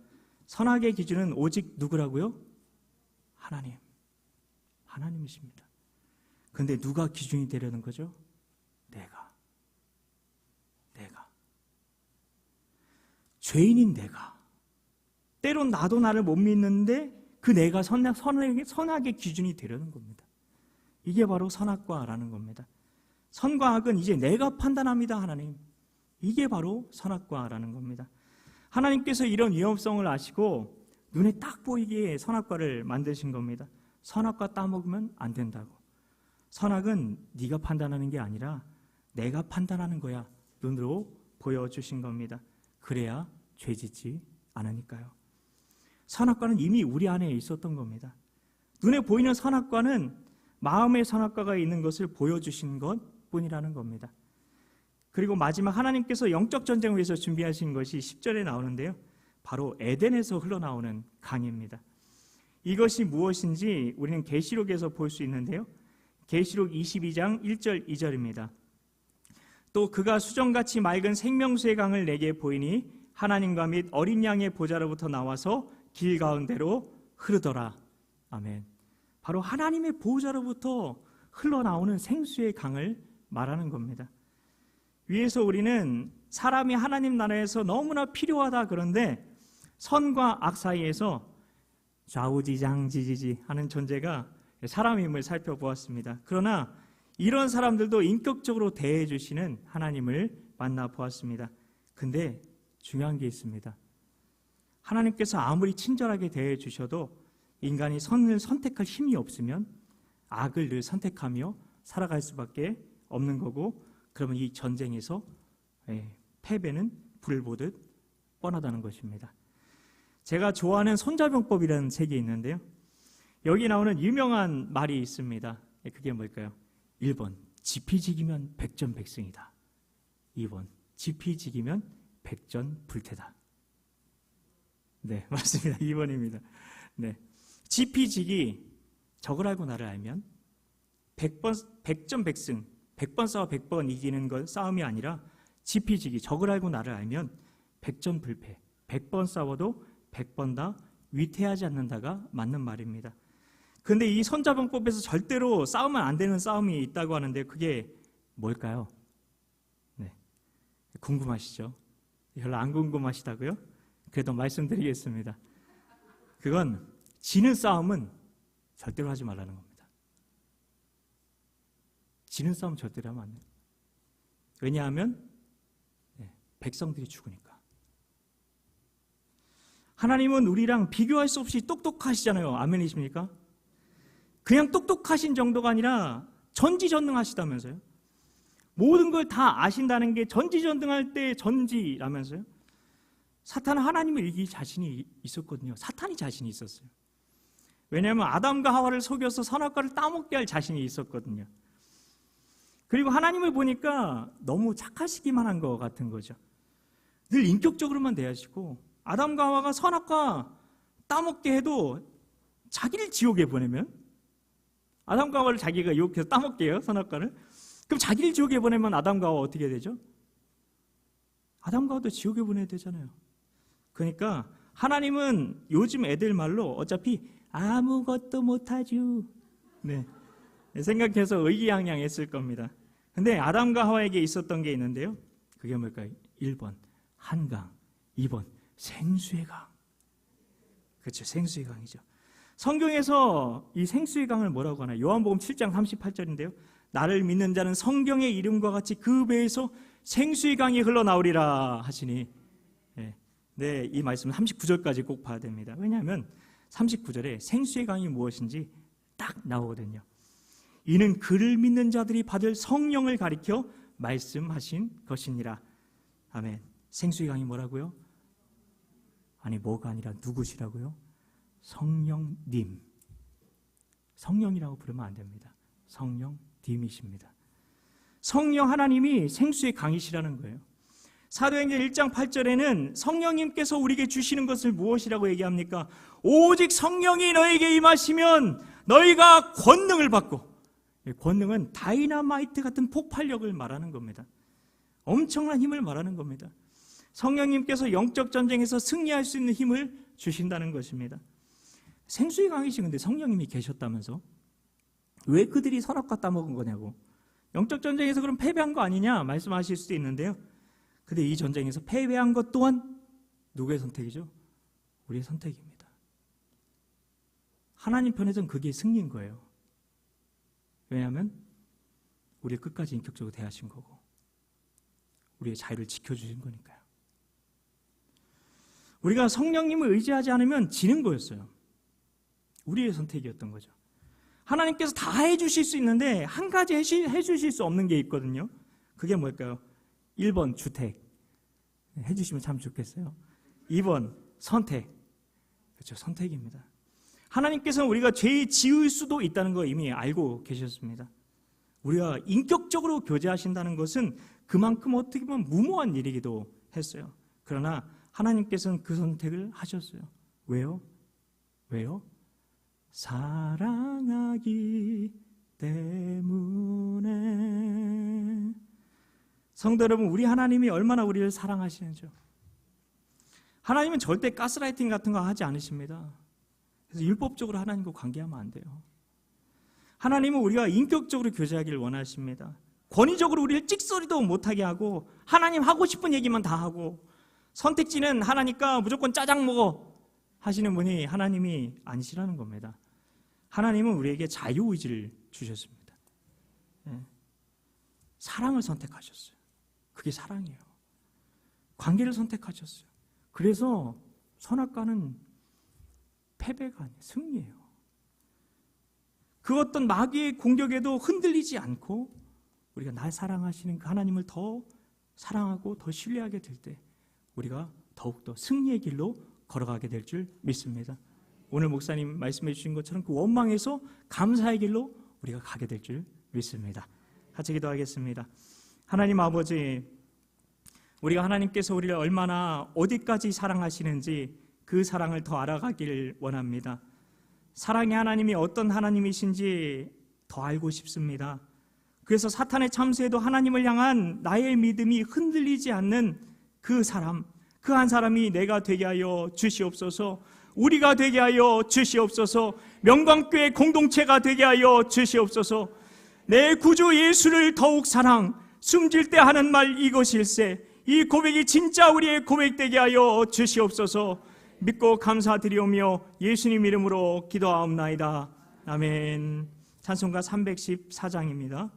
선악의 기준은 오직 누구라고요? 하나님. 하나님이십니다. 그런데 누가 기준이 되려는 거죠? 내가. 죄인인 내가. 때론 나도 나를 못 믿는데 그 내가 선악의 기준이 되려는 겁니다. 이게 바로 선악과라는 겁니다. 선과 악은 이제 내가 판단합니다, 하나님. 이게 바로 선악과라는 겁니다. 하나님께서 이런 위험성을 아시고 눈에 딱 보이게 선악과를 만드신 겁니다. 선악과 따먹으면 안 된다고. 선악은 네가 판단하는 게 아니라 내가 판단하는 거야. 눈으로 보여주신 겁니다. 그래야 죄짓지 않으니까요. 선악과는 이미 우리 안에 있었던 겁니다. 눈에 보이는 선악과는 마음의 선악과가 있는 것을 보여주신 것뿐이라는 겁니다. 그리고 마지막 하나님께서 영적 전쟁을 위해서 준비하신 것이 10절에 나오는데요. 바로 에덴에서 흘러나오는 강입니다. 이것이 무엇인지 우리는 계시록에서 볼 수 있는데요. 계시록 22장 1절 2절입니다. 또 그가 수정같이 맑은 생명수의 강을 내게 보이니 하나님과 및 어린 양의 보좌로부터 나와서 길 가운데로 흐르더라. 아멘. 바로 하나님의 보좌로부터 흘러나오는 생수의 강을 말하는 겁니다. 위에서 우리는 사람이 하나님 나라에서 너무나 필요하다 그런데 선과 악 사이에서 좌우지장지지지 하는 존재가 사람임을 살펴보았습니다. 그러나 이런 사람들도 인격적으로 대해 주시는 하나님을 만나보았습니다. 근데 중요한 게 있습니다. 하나님께서 아무리 친절하게 대해 주셔도 인간이 선을 선택할 힘이 없으면 악을 늘 선택하며 살아갈 수밖에 없는 거고, 그러면 이 전쟁에서 패배는 불을 보듯 뻔하다는 것입니다. 제가 좋아하는 손자병법이라는 책이 있는데요. 여기 나오는 유명한 말이 있습니다. 그게 뭘까요? 1번, 지피지기면 백전백승이다. 2번, 지피지기면 백전불태다. 네, 맞습니다. 2번입니다. 네. 지피지기, 적을 알고 나를 알면 100전백승, 100번 싸워 100번 이기는 건 싸움이 아니라 지피지기, 적을 알고 나를 알면 100전불패, 100번 싸워도 100번 다 위태하지 않는다가 맞는 말입니다. 그런데 이 손자병법에서 절대로 싸우면 안 되는 싸움이 있다고 하는데 그게 뭘까요? 네, 궁금하시죠? 별로 안 궁금하시다고요? 그래도 말씀드리겠습니다. 그건 지는 싸움은 절대로 하지 말라는 겁니다. 지는 싸움 절대로 하면 안 돼요. 왜냐하면 백성들이 죽으니까. 하나님은 우리랑 비교할 수 없이 똑똑하시잖아요. 아멘이십니까? 그냥 똑똑하신 정도가 아니라 전지전능하시다면서요. 모든 걸 다 아신다는 게 전지전능할 때 전지라면서요. 사탄은 하나님을 이길 자신이 있었거든요. 사탄이 자신이 있었어요. 왜냐하면 아담과 하와를 속여서 선악과를 따먹게 할 자신이 있었거든요. 그리고 하나님을 보니까 너무 착하시기만 한 것 같은 거죠. 늘 인격적으로만 대하시고 아담과 하와가 선악과 따먹게 해도 자기를 지옥에 보내면, 아담과 하와를 자기가 유혹해서 따먹게 해요, 선악과를. 그럼 자기를 지옥에 보내면 아담과 하와 어떻게 되죠? 아담과 하와도 지옥에 보내야 되잖아요. 그러니까 하나님은 요즘 애들 말로 어차피 아무것도 못하죠. 네, 생각해서 의기양양했을 겁니다. 근데 아담과 하와에게 있었던 게 있는데요. 그게 뭘까요? 1번 한강, 2번 생수의 강. 그렇죠, 생수의 강이죠. 성경에서 이 생수의 강을 뭐라고 하나? 요한복음 7장 38절인데요. 나를 믿는 자는 성경의 이름과 같이 그 배에서 생수의 강이 흘러나오리라 하시니, 네, 이 말씀은 39절까지 꼭 봐야 됩니다. 왜냐하면 39절에 생수의 강이 무엇인지 딱 나오거든요. 이는 그를 믿는 자들이 받을 성령을 가리켜 말씀하신 것이니라. 아멘. 생수의 강이 뭐라고요? 아니, 뭐가 아니라 누구시라고요? 성령님. 성령이라고 부르면 안 됩니다. 성령님이십니다. 성령 하나님이 생수의 강이시라는 거예요. 사도행전 1장 8절에는 성령님께서 우리에게 주시는 것을 무엇이라고 얘기합니까? 오직 성령이 너에게 임하시면 너희가 권능을 받고, 권능은 다이너마이트 같은 폭발력을 말하는 겁니다. 엄청난 힘을 말하는 겁니다. 성령님께서 영적 전쟁에서 승리할 수 있는 힘을 주신다는 것입니다. 생수의 강이신 근데 성령님이 계셨다면서 왜 그들이 선악과 따먹은 거냐고. 영적 전쟁에서 그럼 패배한 거 아니냐 말씀하실 수도 있는데요. 근데 이 전쟁에서 패배한 것 또한 누구의 선택이죠? 우리의 선택입니다. 하나님 편에서는 그게 승리인 거예요. 왜냐하면 우리를 끝까지 인격적으로 대하신 거고 우리의 자유를 지켜주신 거니까요. 우리가 성령님을 의지하지 않으면 지는 거였어요. 우리의 선택이었던 거죠. 하나님께서 다 해주실 수 있는데 한 가지 해주실 수 없는 게 있거든요. 그게 뭘까요? 1번 주택 해주시면 참 좋겠어요. 2번 선택. 그렇죠, 선택입니다. 하나님께서는 우리가 죄 지을 수도 있다는 거 이미 알고 계셨습니다. 우리가 인격적으로 교제하신다는 것은 그만큼 어떻게 보면 무모한 일이기도 했어요. 그러나 하나님께서는 그 선택을 하셨어요. 왜요? 왜요? 사랑하기 때문에. 성도 여러분, 우리 하나님이 얼마나 우리를 사랑하시는지요. 하나님은 절대 가스라이팅 같은 거 하지 않으십니다. 그래서 율법적으로 하나님과 관계하면 안 돼요. 하나님은 우리가 인격적으로 교제하기를 원하십니다. 권위적으로 우리를 찍소리도 못하게 하고 하나님 하고 싶은 얘기만 다 하고 선택지는 하나니까 무조건 짜장 먹어 하시는 분이 하나님이 아니시라는 겁니다. 하나님은 우리에게 자유의지를 주셨습니다. 사랑을 선택하셨어요. 그게 사랑이에요. 관계를 선택하셨어요. 그래서 선악과는 패배가 아니에요. 승리예요. 그 어떤 마귀의 공격에도 흔들리지 않고 우리가 날 사랑하시는 그 하나님을 더 사랑하고 더 신뢰하게 될 때 우리가 더욱더 승리의 길로 걸어가게 될 줄 믿습니다. 오늘 목사님 말씀해 주신 것처럼 그 원망에서 감사의 길로 우리가 가게 될 줄 믿습니다. 같이 기도하겠습니다. 하나님 아버지, 우리가 하나님께서 우리를 얼마나 어디까지 사랑하시는지 그 사랑을 더 알아가기를 원합니다. 사랑의 하나님이 어떤 하나님이신지 더 알고 싶습니다. 그래서 사탄의 참수에도 하나님을 향한 나의 믿음이 흔들리지 않는 그 사람, 그 한 사람이 내가 되게 하여 주시옵소서. 우리가 되게 하여 주시옵소서. 명광교회 공동체가 되게 하여 주시옵소서. 내 구주 예수를 더욱 사랑, 숨질 때 하는 말 이것일세. 이 고백이 진짜 우리의 고백되게 하여 주시옵소서. 믿고 감사드리오며 예수님 이름으로 기도하옵나이다. 아멘. 찬송가 314장입니다.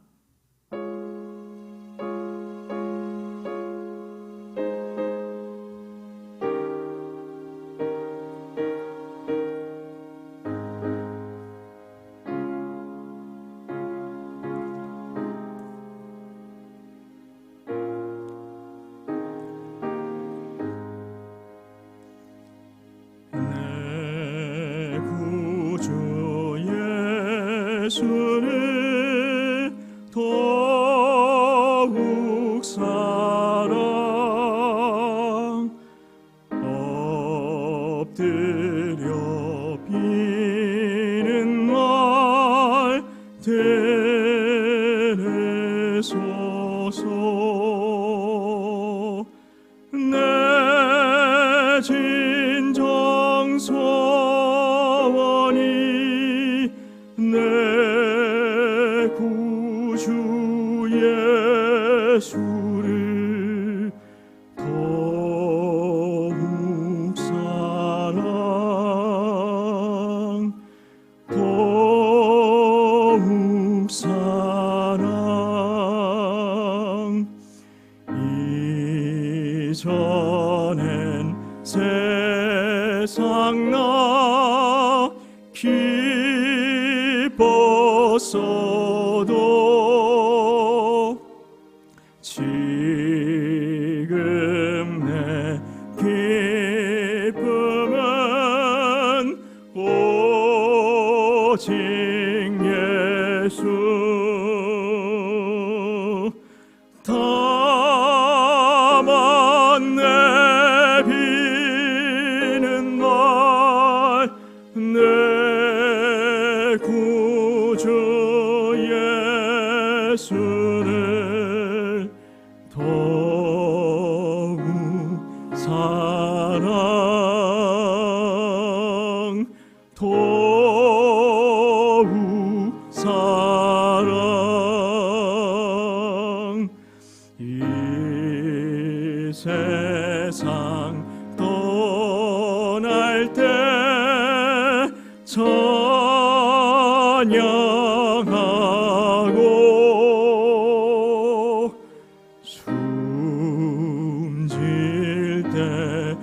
예수를 더욱 사랑 엎드려 비는 말 되소서. 내 진정 소원이 내 구주 예수를 더욱 사랑, 더욱 사랑. 이전엔 세상 나 기뻤어도 지금 내 기쁨은 오직 예수. 다만 내비는 말 내 구주 예수를 더욱 사랑, 더욱 사랑. 이 세상 떠날 때 찬양하고 숨질 때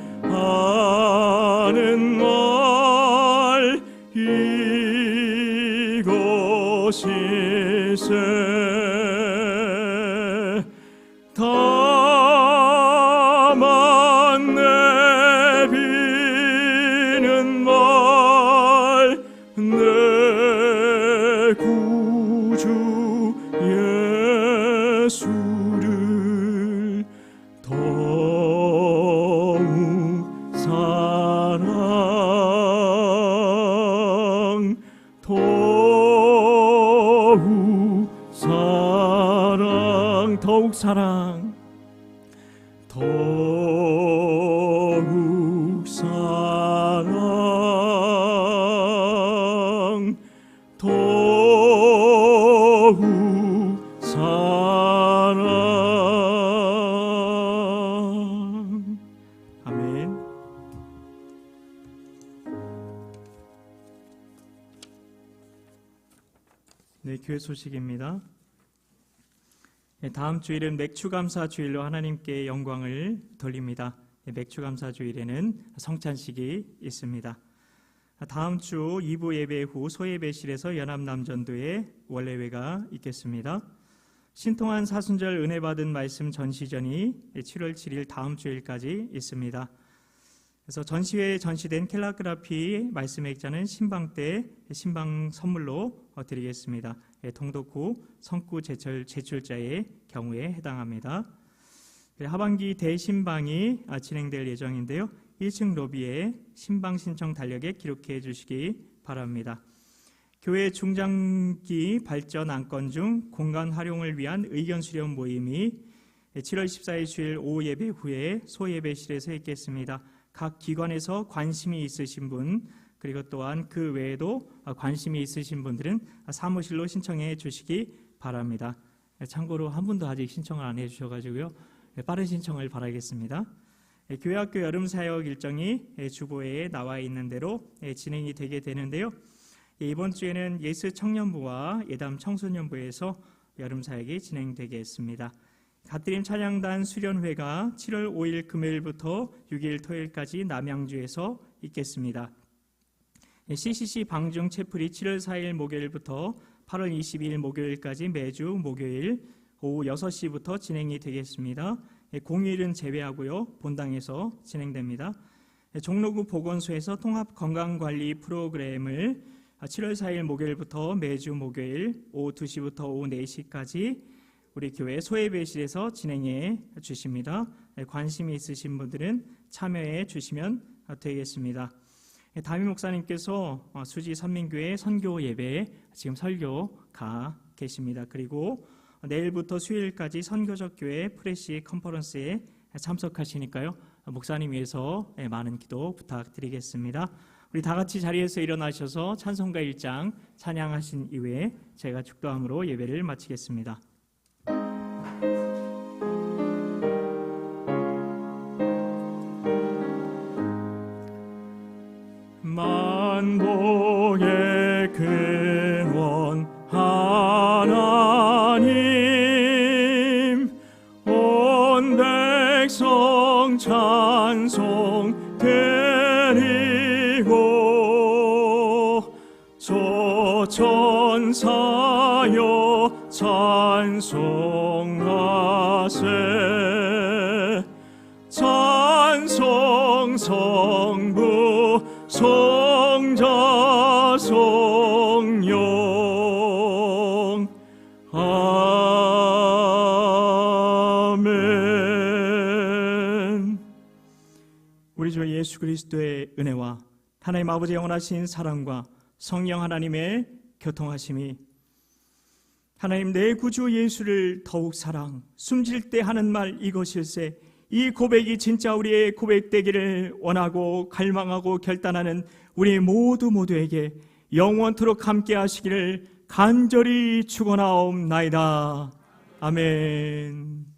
사랑, 더욱 사랑, 더욱 사랑. 아멘. 네, 교회 소식입니다. 다음 주일은 맥주감사 주일로 하나님께 영광을 돌립니다. 맥주감사 주일에는 성찬식이 있습니다. 다음 주 2부 예배 후 소예배실에서 연합남전도의 원례회가 있겠습니다. 신통한 사순절 은혜 받은 말씀 전시전이 7월 7일 다음 주일까지 있습니다. 그래서 전시회에 전시된 캘라그라피 말씀 액자는 신방 때 신방 선물로 드리겠습니다. 통독 후 성구 제출자의 경우에 해당합니다. 하반기 대신방이 진행될 예정인데요. 1층 로비에 신방 신청 달력에 기록해 주시기 바랍니다. 교회 중장기 발전 안건 중 공간 활용을 위한 의견 수렴 모임이 7월 14일 주일 오후 예배 후에 소예배실에서 있겠습니다. 각 기관에서 관심이 있으신 분, 그리고 또한 그 외에도 관심이 있으신 분들은 사무실로 신청해 주시기 바랍니다. 참고로 한 분도 아직 신청을 안 해주셔가지고요, 빠른 신청을 바라겠습니다. 교회학교 여름사역 일정이 주보에 나와 있는 대로 진행이 되게 되는데요. 이번 주에는 예스청년부와 예담 청소년부에서 여름사역이 진행되겠습니다. 갓드림 찬양단 수련회가 7월 5일 금요일부터 6일 토요일까지 남양주에서 있겠습니다. CCC 방중 채플이 7월 4일 목요일부터 8월 22일 목요일까지 매주 목요일 오후 6시부터 진행이 되겠습니다. 공휴일은 제외하고요, 본당에서 진행됩니다. 종로구 보건소에서 통합 건강관리 프로그램을 7월 4일 목요일부터 매주 목요일 오후 2시부터 오후 4시까지 우리 교회 소예배실에서 진행해 주십니다. 관심이 있으신 분들은 참여해 주시면 되겠습니다. 담임 목사님께서 수지 선민교회 선교 예배에 지금 설교가 계십니다. 그리고 내일부터 수요일까지 선교적 교회 프레시 컨퍼런스에 참석하시니까요, 목사님 위해서 많은 기도 부탁드리겠습니다. 우리 다 같이 자리에서 일어나셔서 찬송가 1장 찬양하신 이후에 제가 축도함으로 예배를 마치겠습니다. 만복의 근원 하나님, 온 백성 찬송 드리고 조천사여 찬송하세. 찬송 성부 성자 성령 아멘. 우리 주 예수 그리스도의 은혜와 하나님 아버지의 영원하신 사랑과 성령 하나님의 교통하심이, 하나님 내 구주 예수를 더욱 사랑, 숨질 때 하는 말 이것일세, 이 고백이 진짜 우리의 고백되기를 원하고 갈망하고 결단하는 우리 모두에게 영원토록 함께 하시기를 간절히 축원하옵나이다. 아멘.